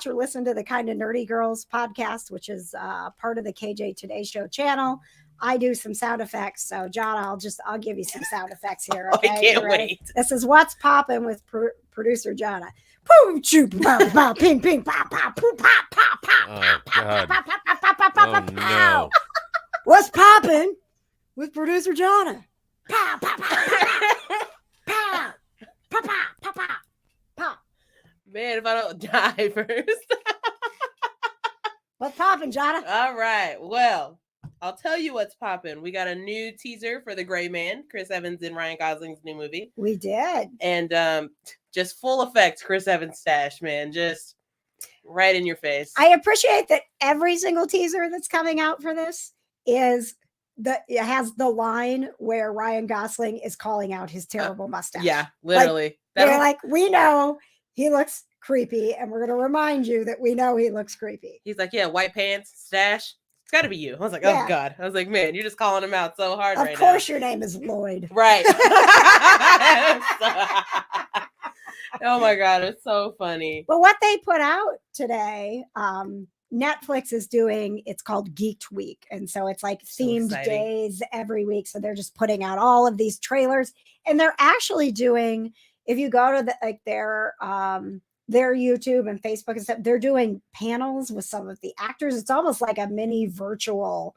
or listen to the Kind of Nerdy Girls podcast, which is part of the KJ Today Show channel, I do some sound effects. So John, I'll give you some sound effects here. Okay? I can't wait. This is What's Poppin' with producer Jonna. Boom, shoot, pow, ping, ping, pow, pow, poo, pop, pop, pop, pop, pop, pop, pop, pop, pop. What's poppin' with producer Jonna? Pow, pow, pow, pow, pow, pow, pow, pow, pow, Man, if I don't die first. What's poppin', Jonna? All right. Well, I'll tell you what's popping. We got a new teaser for The Gray Man, Chris Evans and Ryan Gosling's new movie. We did. And just full effect Chris Evans stash, man. Just right in your face. I appreciate that every single teaser that's coming out for this it has the line where Ryan Gosling is calling out his terrible mustache. Yeah, literally. They're like, we know he looks creepy, and we're going to remind you that we know he looks creepy. He's like, yeah, white pants, stash. It's got to be you. I was like, Yeah. oh, God. I was like, man, you're just calling him out so hard Of right course, your name is Lloyd. now. Right. Oh, my God. It's so funny. But what they put out today, Netflix is doing, it's called Geeked Week. And so it's like themed exciting. days every week. So they're just putting out all of these trailers. And they're actually doing, if you go to their YouTube and Facebook and stuff, they're doing panels with some of the actors. It's almost like a mini virtual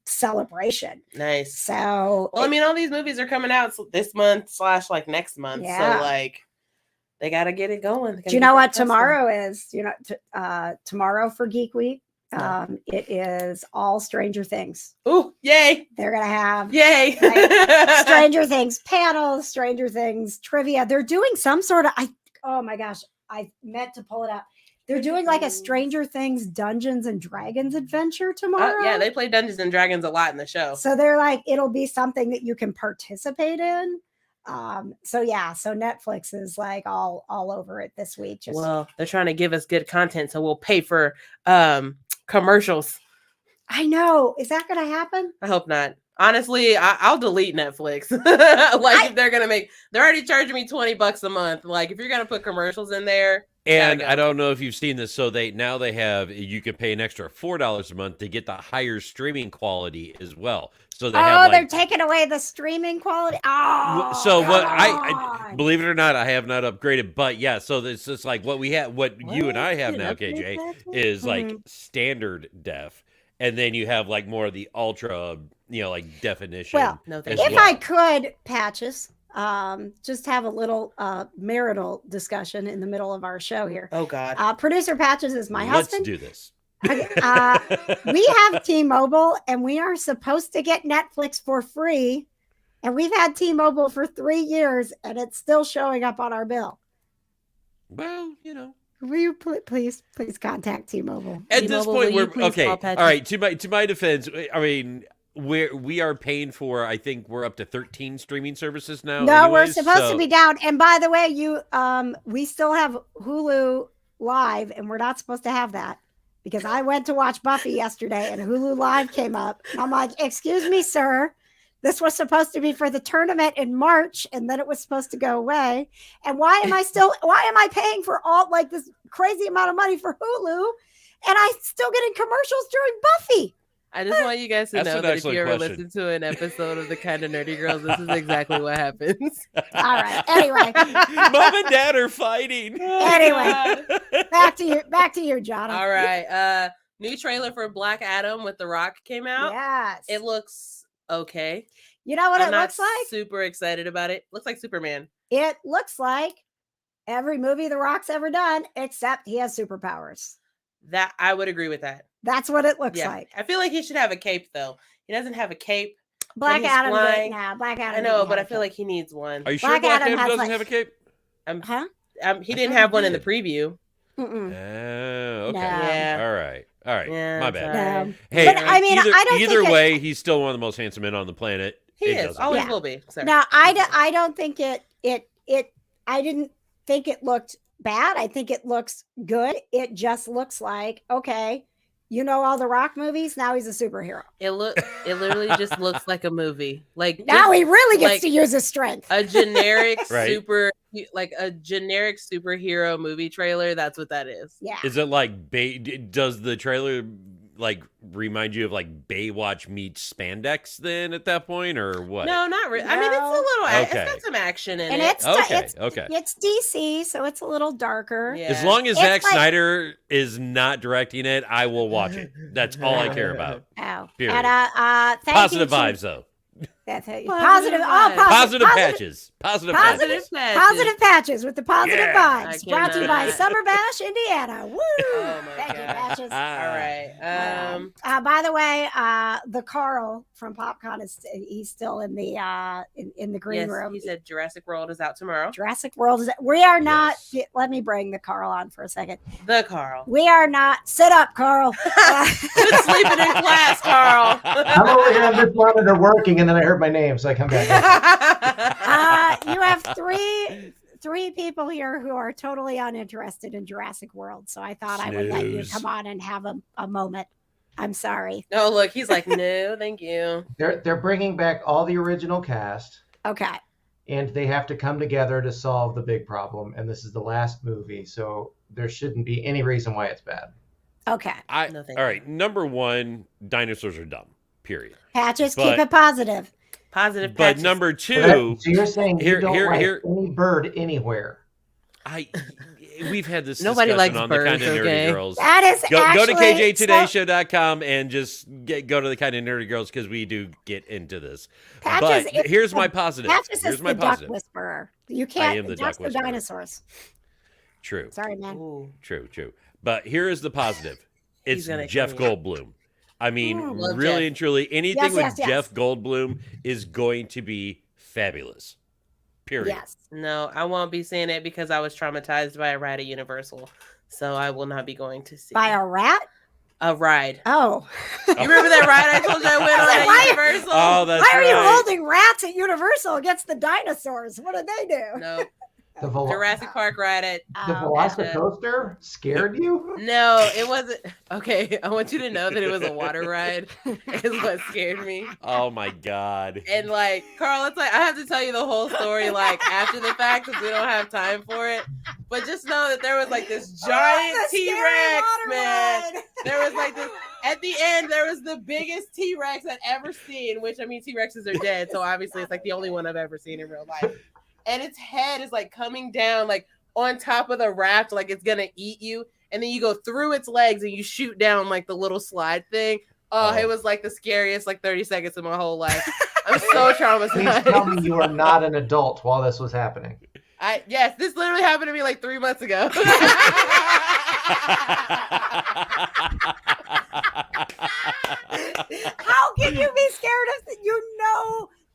celebration. Nice. So Well, I mean, all these movies are coming out this month / like next month. Yeah. So, like, they got to get it going. do you know what tomorrow is? You know, tomorrow for Geek Week, No. it is all Stranger Things. Ooh, yay. They're going to have Yay. Stranger Things panels, Stranger Things trivia. They're doing some sort of, oh my gosh, I meant to pull it up. They're doing like a Stranger Things Dungeons and Dragons adventure tomorrow. Yeah, they play Dungeons and Dragons a lot in the show. So they're like, it'll be something that you can participate in. So Netflix is like all over it this week. Well, they're trying to give us good content, so we'll pay for commercials. I know. Is that going to happen? I hope not. Honestly, I'll delete Netflix. If they're gonna they're already charging me $20 a month. Like, if you're gonna put commercials in there, And go. I don't know if you've seen this. So they have, you can pay an extra $4 a month to get the higher streaming quality as well. So they have they're taking away the streaming quality. Oh, so what come I on. believe it or not, I have not upgraded, but yeah. So it's just like what we have, what you and I have You now, upgrade KJ, that too? is like Mhm. standard def, and then you have like more of the ultra, like definition. Well, No, as thank If you. I could, Patches, just have a little marital discussion in the middle of our show here. Oh God. Producer Patches is my Let's husband. do this. Okay, we have T-Mobile, and we are supposed to get Netflix for free. And we've had T-Mobile for 3 years, and it's still showing up on our bill. Well, Will you please contact T-Mobile? at this T-Mobile, point will you we're please okay. call All Patrick? right. To my defense, I mean, we are paying for. I think we're up to 13 streaming services now. No, we're anyways, supposed so- to be down. And by the way, we still have Hulu Live, and we're not supposed to have that because I went to watch Buffy yesterday, and Hulu Live came up. I'm like, excuse me, sir. This was supposed to be for the tournament in March, and then it was supposed to go away. And why am I paying for all like this crazy amount of money for Hulu, and I'm still getting commercials during Buffy? I just want you guys to That's know an that if excellent you ever question. listen to an episode of the Kind of Nerdy Girls, this is exactly what happens. All right. Anyway, Mom and Dad are fighting. Anyway. back to you, John. All right. New trailer for Black Adam with The Rock came out. Yes. It looks okay. You know what I'm it not looks like? super excited about it. Looks like Superman. It looks like every movie The Rock's ever done, except he has superpowers. That I would agree with that. That's what it looks Yeah. like. I feel like he should have a cape though. He doesn't have a cape. Black he's Adam. flying. Black Adam. I know, didn't but I have feel a like he needs one. Are you sure Black Black Adam Adam has, doesn't like- have a cape? cape. Huh? He I didn't thought have he one in the did. preview. Mm-mm. Okay. No. Yeah. All right. Yeah, My it's bad. all right. No. Hey, But, I mean, I don't either think way, he's still one of the most handsome men on the planet. He It is. doesn't Always Yeah. will be. Sir. No, I don't think it. I didn't think it looked bad. I think it looks good. It just looks like, okay, all the Rock movies. Now he's a superhero. It literally just looks like a movie. Like Now he really gets like to use his strength. a generic Right. a generic superhero movie trailer. That's what that is. Yeah. Is it like does the trailer like remind you of like Baywatch meets spandex then at that point or what? No, not really. I mean, it's a No. little. Okay. It's got some action in And it. it's Okay. it's DC, so it's a little darker. Yeah. As long as It's Zack like- Snyder is not directing it, I will watch it. That's all I care about. Oh. Period. And thank Positive you to- vibes though. That's it. Positive vibes. Positive patches. Positive patches. Positive patches. Positive patches with the positive Yeah. vibes. Brought to you by cannot. Summer Bash, Indiana. Woo! Oh my Thank you, God. Patches. All right. By the way, the Carl from PopCon he's still in the in the green Yes, room. he said Jurassic World is out tomorrow. Jurassic World is. We are not. Yes. Let me bring the Carl on for a second. The Carl. We are not. Sit up, Carl. Good sleeping in class, Carl. I'm over here on this monitor working, and then I heard my name, so I come back. You have three people here who are totally uninterested in Jurassic World, so I thought I would let you Snooze. come on and have a moment. I'm sorry. Oh, look, he's like, no, thank you. They're bringing back all the original cast, Okay. and they have to come together to solve the big problem. And this is the last movie, so there shouldn't be any reason why it's bad. Okay. No, thank All you. right. Number one, dinosaurs are dumb. Period. Patches, But- keep it positive. Positive But patches. number So two, you're saying you don't like here. any bird anywhere? We've had this Nobody discussion likes on birds, the Kind of Nerdy okay? Girls. That is Go to actually KJTodayShow.com and just go to the Kind of Nerdy Girls because we do get into this. Patches But is here's the- my positive. Patches Here's is my the duck positive. whisperer. You can't. am the ducks duck are whisperer. dinosaurs. True. Sorry, man. Ooh. True. But here is the positive. He's It's gonna Jeff kill Goldblum. I mean, Love really Jeff. and truly, anything Yes, with yes, yes. Jeff Goldblum is going to be fabulous. Period. Yes. No, I won't be seeing it because I was traumatized by a ride at Universal. So I will not be going to see By a rat? a ride. Oh. You remember that ride I told you I went on at Why- Universal? Oh, that's Why are you right. holding rats at Universal against the dinosaurs? What did they do? No, The Jurassic Park ride at. The Velocicoaster scared you? No, it wasn't. Okay, I want you to know that it was a water ride. Is what scared me. Oh my God. And like, Carl, it's like I have to tell you the whole story like after the fact because we don't have time for it. But just know that there was like this giant The scary T-Rex, water man. ride. There was like this. At the end, there was the biggest T-Rex I'd ever seen. Which I mean, T-Rexes are dead, so obviously it's like the only one I've ever seen in real life. And its head is like coming down like on top of the raft, like it's gonna eat you. And then you go through its legs and you shoot down like the little slide thing. Oh, it was like the scariest like 30 seconds of my whole life. I'm so Please traumatized. tell me you are not an adult while this was happening. Yes, this literally happened to me like 3 months ago. How can you be scared of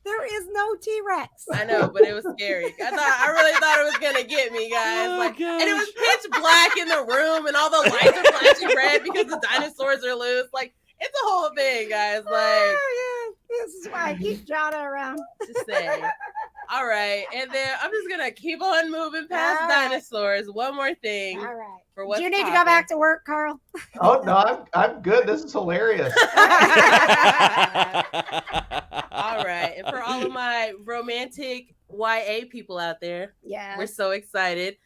there is no T-Rex? I know, but it was scary. I really thought it was gonna get me, guys. Oh, Like, and it was gosh. pitch black in the room, and all the lights are flashing red because the dinosaurs are loose. Like, it's a whole thing, guys. Like, Oh, yeah. This is why I keep Jonna around. just saying. All right, and then I'm just gonna keep on moving past All right. dinosaurs. One more thing All right. for what's Do you need to go poppin'. back to work, Carl? Oh no, I'm good. This is hilarious. All right, and for all of my romantic YA people out there, Yeah. we're so excited.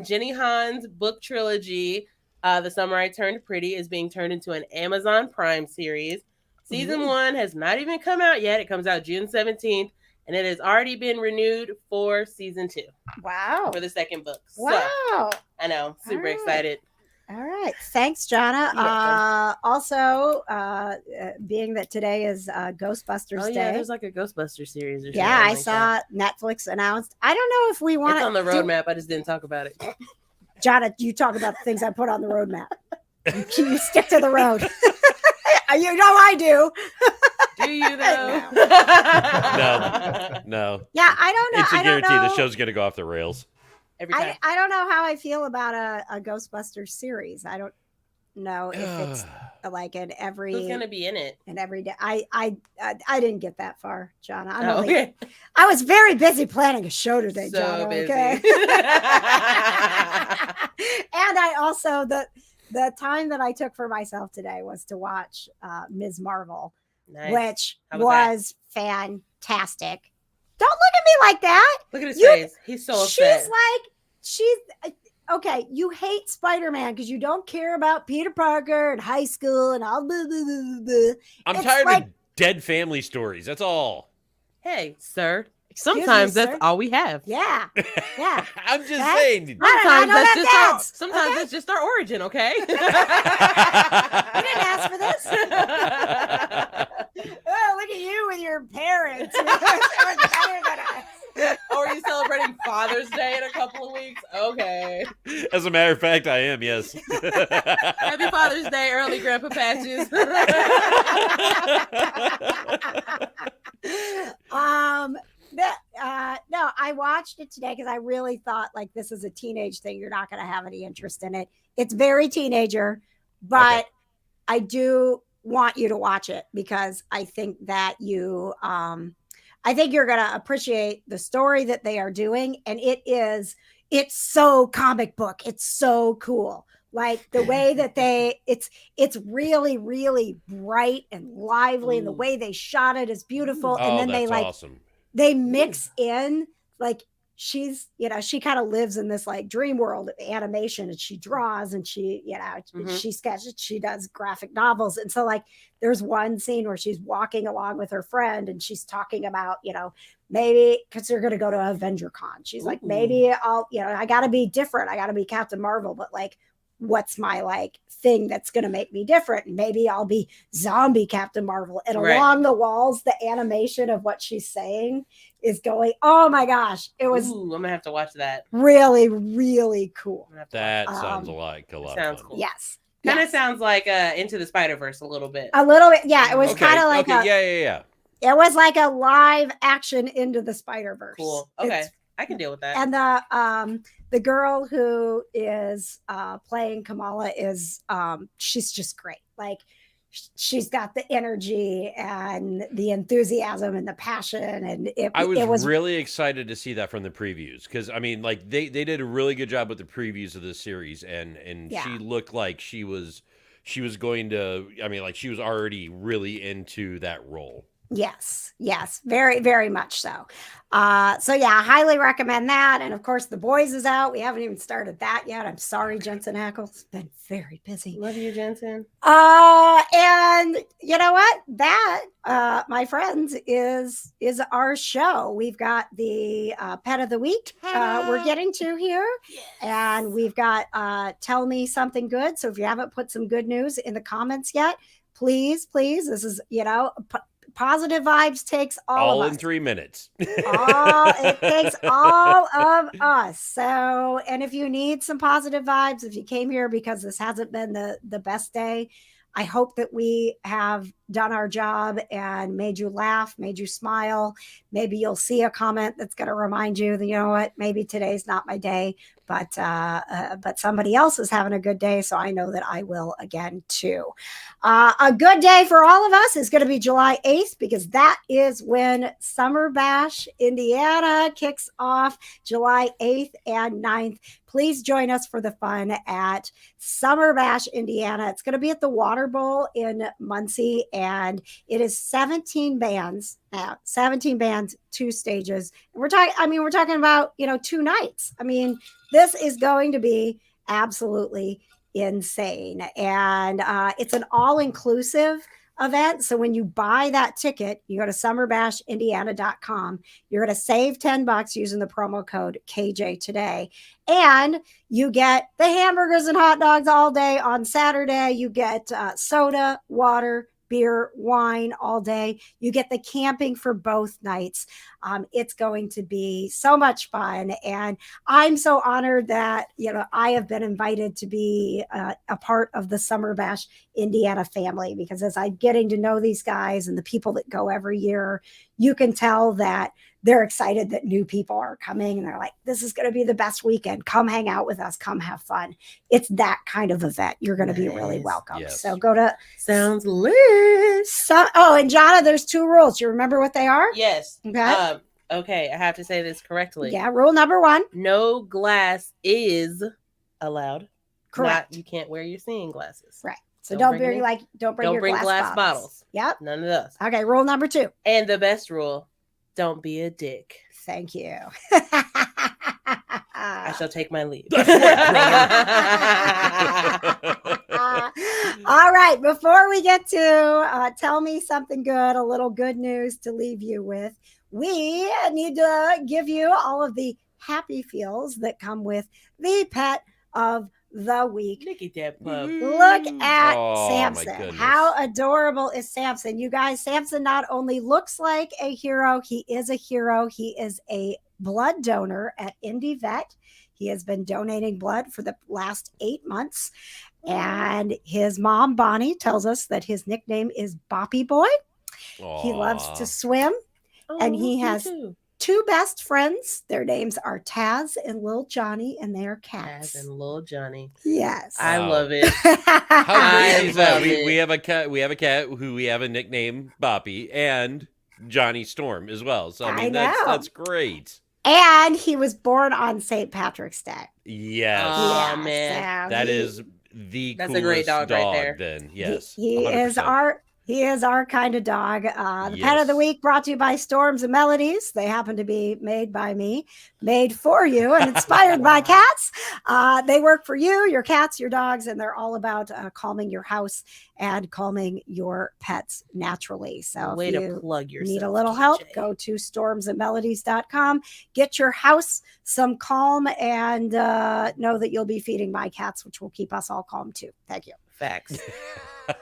Jenny Han's book trilogy, The Summer I Turned Pretty, is being turned into an Amazon Prime series. Season 1 has not even come out yet. It comes out June 17th, and it has already been renewed for season 2 Wow. for the second book. So, Wow. I know, super All right. excited. All right. Thanks, Jonna. You're welcome. Also, being that today is Ghostbusters Oh yeah, Day. there's like a Ghostbuster series or something. Yeah, I like saw Netflix announced. I don't know if we want It's on the roadmap. I just didn't talk about it. Jonna, you talk about the things I put on the roadmap. You stick to the road. You know I do. Do you though? No. Yeah, I don't know. It's a I don't guarantee know. the show's going to go off the rails. Every time. I don't know how I feel about a Ghostbusters series. I don't know if it's like in Who's every gonna be in it? day. I didn't get that far, Jonna. I'm Oh, only, okay. I was very busy planning a show today, So Jonna. busy. Okay. And I also the time that I took for myself today was to watch Ms. Marvel, Nice. which How was that? was fantastic. Don't look at me like that. Look at his You- face. He's so upset. She's okay. You hate Spider-Man because you don't care about Peter Parker and high school and all. Blah, blah, blah, blah. I'm It's tired like- of dead family stories. That's all. Hey, sir. me, Sometimes that's sir. all we have. Yeah, yeah. I'm just That- saying. I know that just our, dance, sometimes okay? that's just our origin, okay? You didn't ask for this. Oh, look at you with your parents. As a matter of fact, I am. Yes. Happy Father's Day, early Grandpa Patches. No, I watched it today because I really thought like this is a teenage thing. You're not going to have any interest in it. It's very teenager, but Okay. I do want you to watch it because I think that I think you're going to appreciate the story that they are doing. And it's so comic book. It's so cool. Like the way that it's really, really bright and lively. And the way they shot it is beautiful. Oh, And then that's they like, awesome. they mix in like she's she kind of lives in this like dream world of animation, and she draws and she she sketches, she does graphic novels. And so like there's one scene where she's walking along with her friend and she's talking about maybe because they're going to go to Avenger Con, she's like, maybe I'll I gotta be different, I gotta be Captain Marvel, but like what's my like thing that's going to make me different? And maybe I'll be zombie Captain Marvel. And along the walls, the animation of what she's saying is going, oh my gosh, it was I'm gonna have to watch that. really, really cool. That sounds like a lot of fun. Cool. Yes. Kind of sounds like Into the Spider-Verse a little bit. A little bit. Yeah. It was Okay, kind of like yeah. It was like a live action Into the Spider-Verse. Cool. Okay. I can deal with that. And the girl who is playing Kamala is she's just great. Like she's got the energy and the enthusiasm and the passion, and I was really excited to see that from the previews, because I mean, like they did a really good job with the previews of this series, and she looked like she was going to, I mean, like she was already really into that role. Yes, very, very much so. So yeah, I highly recommend that. And of course, The Boys is out. We haven't even started that yet. I'm sorry, Jensen Ackles. It's been very busy. Love you, Jensen. And you know what? That, my friends, is our show. We've got the Pet of the Week we're getting to here. Yes. And we've got Tell Me Something Good. So if you haven't put some good news in the comments yet, please, this is, Positive Vibes takes all of us. In 3 minutes. It takes all of us. So, and if you need some positive vibes, if you came here because this hasn't been the best day, I hope that we have done our job and made you laugh, made you smile. Maybe you'll see a comment that's going to remind you that, you know what, maybe today's not my day, but somebody else is having a good day. So I know that I will again too. A good day for all of us is going to be July 8th, because that is when Summer Bash Indiana kicks off, July 8th and 9th. Please join us for the fun at Summer Bash Indiana. It's going to be at the Water Bowl in Muncie, and it is 17 bands, 2 stages. And we're talking about, 2 nights. I mean, this is going to be absolutely insane. And it's an all-inclusive event. So when you buy that ticket, you go to summerbashindiana.com. You're going to save $10 using the promo code KJ today. And you get the hamburgers and hot dogs all day on Saturday. You get soda, water, beer, wine all day. You get the camping for both nights. It's going to be so much fun. And I'm so honored that, I have been invited to be a part of the Summer Bash Indiana family, because as I'm getting to know these guys and the people that go every year, you can tell that they're excited that new people are coming, and they're like, this is going to be the best weekend. Come hang out with us. Come have fun. It's that kind of event. You're going to be really welcome. Yes. So go to Sounds lit. And Jonna, there's 2 rules. You remember what they are? Yes. Okay. Okay, I have to say this correctly. Yeah, rule number 1. No glass is allowed. Correct. You can't wear your seeing glasses. Right. So don't bring your glass bottles. Yep. None of those. Okay, rule number 2. And the best rule, don't be a dick. Thank you. I shall take my leave. That's right, All right. Before we get to Tell Me Something Good, a little good news to leave you with, we need to give you all of the happy feels that come with the Pet of the Week. Look at that pup. Look at Oh, Samson. my goodness. How adorable is Samson? You guys, Samson not only looks like a hero, he is a hero. He is a blood donor at Indy Vet. He has been donating blood for the last 8 months. And his mom, Bonnie, tells us that his nickname is Boppy Boy. Aww. He loves to swim. And he has 2 best friends. Their names are Taz and Lil Johnny, and they are cats. Taz and Lil Johnny. Yes. I love it. How great is that? love it. We have a cat who we have a nickname Boppy and Johnny Storm as well. So I mean that's great. And he was born on St. Patrick's Day. Yes. Oh man. That is the That's coolest a great dog right there. Then. Yes. He 100%. He is our kind of dog. The Yes. Pet of the Week brought to you by Storms and Melodies. They happen to be made by me, made for you, and inspired by cats. They work for you, your cats, your dogs, and they're all about calming your house and calming your pets naturally. So Way if to you plug yourself. need a little help, go to stormsandmelodies.com. Get your house some calm and know that you'll be feeding my cats, which will keep us all calm too. Thank you. Facts.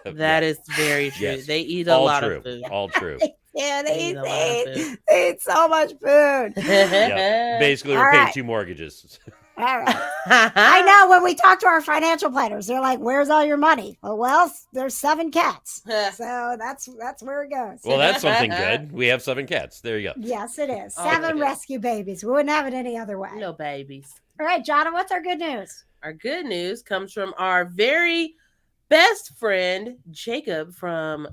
That is very true. Yes. They eat a lot of food. All true. Yeah, They they eat so much food. Yep. Basically, we're All paying right. 2 mortgages. All right. I know when we talk to our financial planners, they're like, "Where's all your money?" Well, there's 7 cats, so that's where it goes. Well, that's something good. We have 7 cats. There you go. Yes, it is. Oh, 7 good. rescue babies. We wouldn't have it any other way. No babies. All right, Jonna, what's our good news? Our good news comes from our very best friend, Jacob from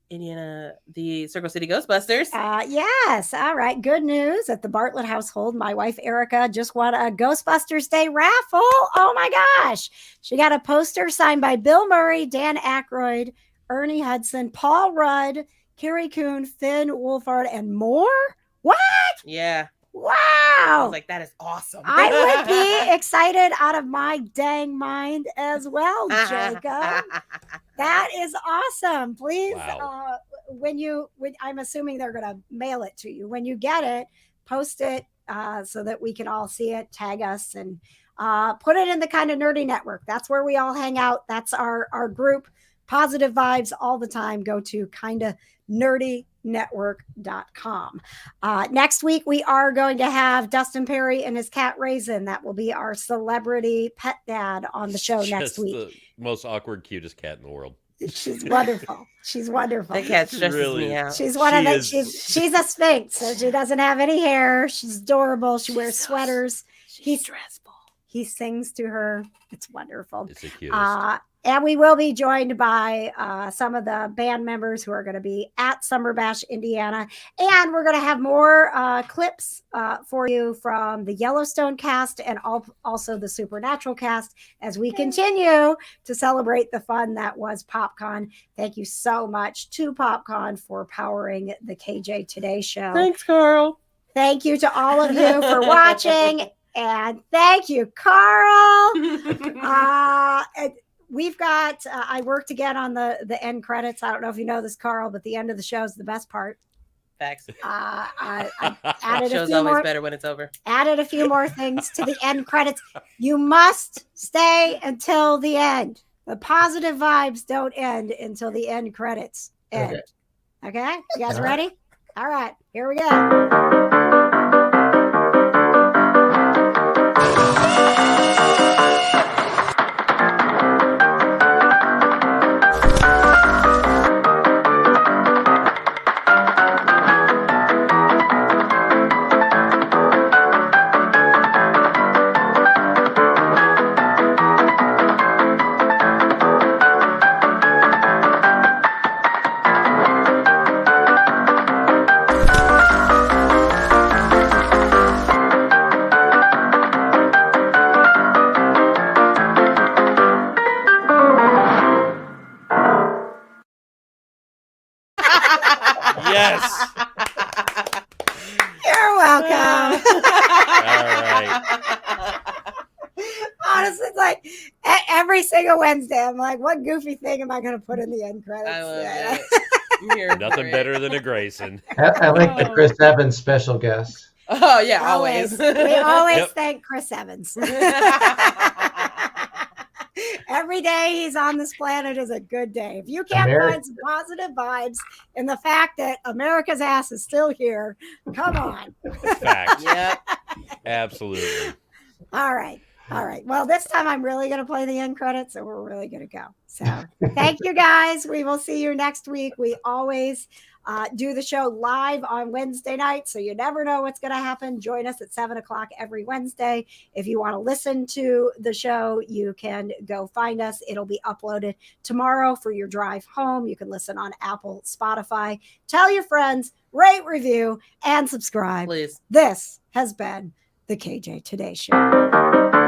Indiana, the Circle City Ghostbusters. Yes. All right. Good news at the Bartlett household. My wife, Erica, just won a Ghostbusters Day raffle. Oh, my gosh. She got a poster signed by Bill Murray, Dan Aykroyd, Ernie Hudson, Paul Rudd, Carrie Coon, Finn Wolfhard, and more. What? Yeah. Wow. I was like, that is awesome. I would be excited out of my dang mind as well, Jacob. That is awesome. Please, Wow. when I'm assuming they're going to mail it to you. When you get it, post it so that we can all see it, tag us, and put it in the Kind of Nerdy Network. That's where we all hang out. That's our group. Positive vibes all the time. Go to kindofnerdynetwork.com. Next week, we are going to have Dustin Perry and his cat Raisin. That will be our celebrity pet dad on the show next week. The most awkward, cutest cat in the world. She's wonderful. She's wonderful. That cat stresses Really? me out. She's one of the. She's a sphinx. So she doesn't have any hair. She's adorable. She wears sweaters. He's stressful. He sings to her. It's wonderful. It's the cutest. And we will be joined by some of the band members who are going to be at Summer Bash, Indiana. And we're going to have more clips for you from the Yellowstone cast and also the Supernatural cast as we continue to celebrate the fun that was PopCon. Thank you so much to PopCon for powering the KJ Today show. Thanks, Carl. Thank you to all of you for watching. And thank you, Carl. We've got, I worked again on the end credits. I don't know if you know this, Carl, but the end of the show is the best part. Facts. I added a Show's few always more, better when it's over. added a few more things to the end credits. You must stay until the end. The positive vibes don't end until the end credits end. Okay? You guys ready? All right, here we go. Yes. You're welcome. All right. Honestly, it's like every single Wednesday, I'm like, what goofy thing am I going to put in the end credits? I love Yeah. it. I'm here for Nothing it. better than a Grayson. I like the Chris Evans special guest. Oh, yeah, always. We always Yep. thank Chris Evans. Every day he's on this planet is a good day. If you can't find some positive vibes in the fact that America's ass is still here, come on. Fact. Yep. Absolutely. All right. All right. Well, this time I'm really going to play the end credits and we're really going to go. So thank you guys. We will see you next week. We always do the show live on Wednesday night. So you never know what's going to happen. Join us at 7:00 every Wednesday. If you want to listen to the show, you can go find us. It'll be uploaded tomorrow for your drive home. You can listen on Apple, Spotify. Tell your friends, rate, review, and subscribe. Please. This has been the KJ Today Show.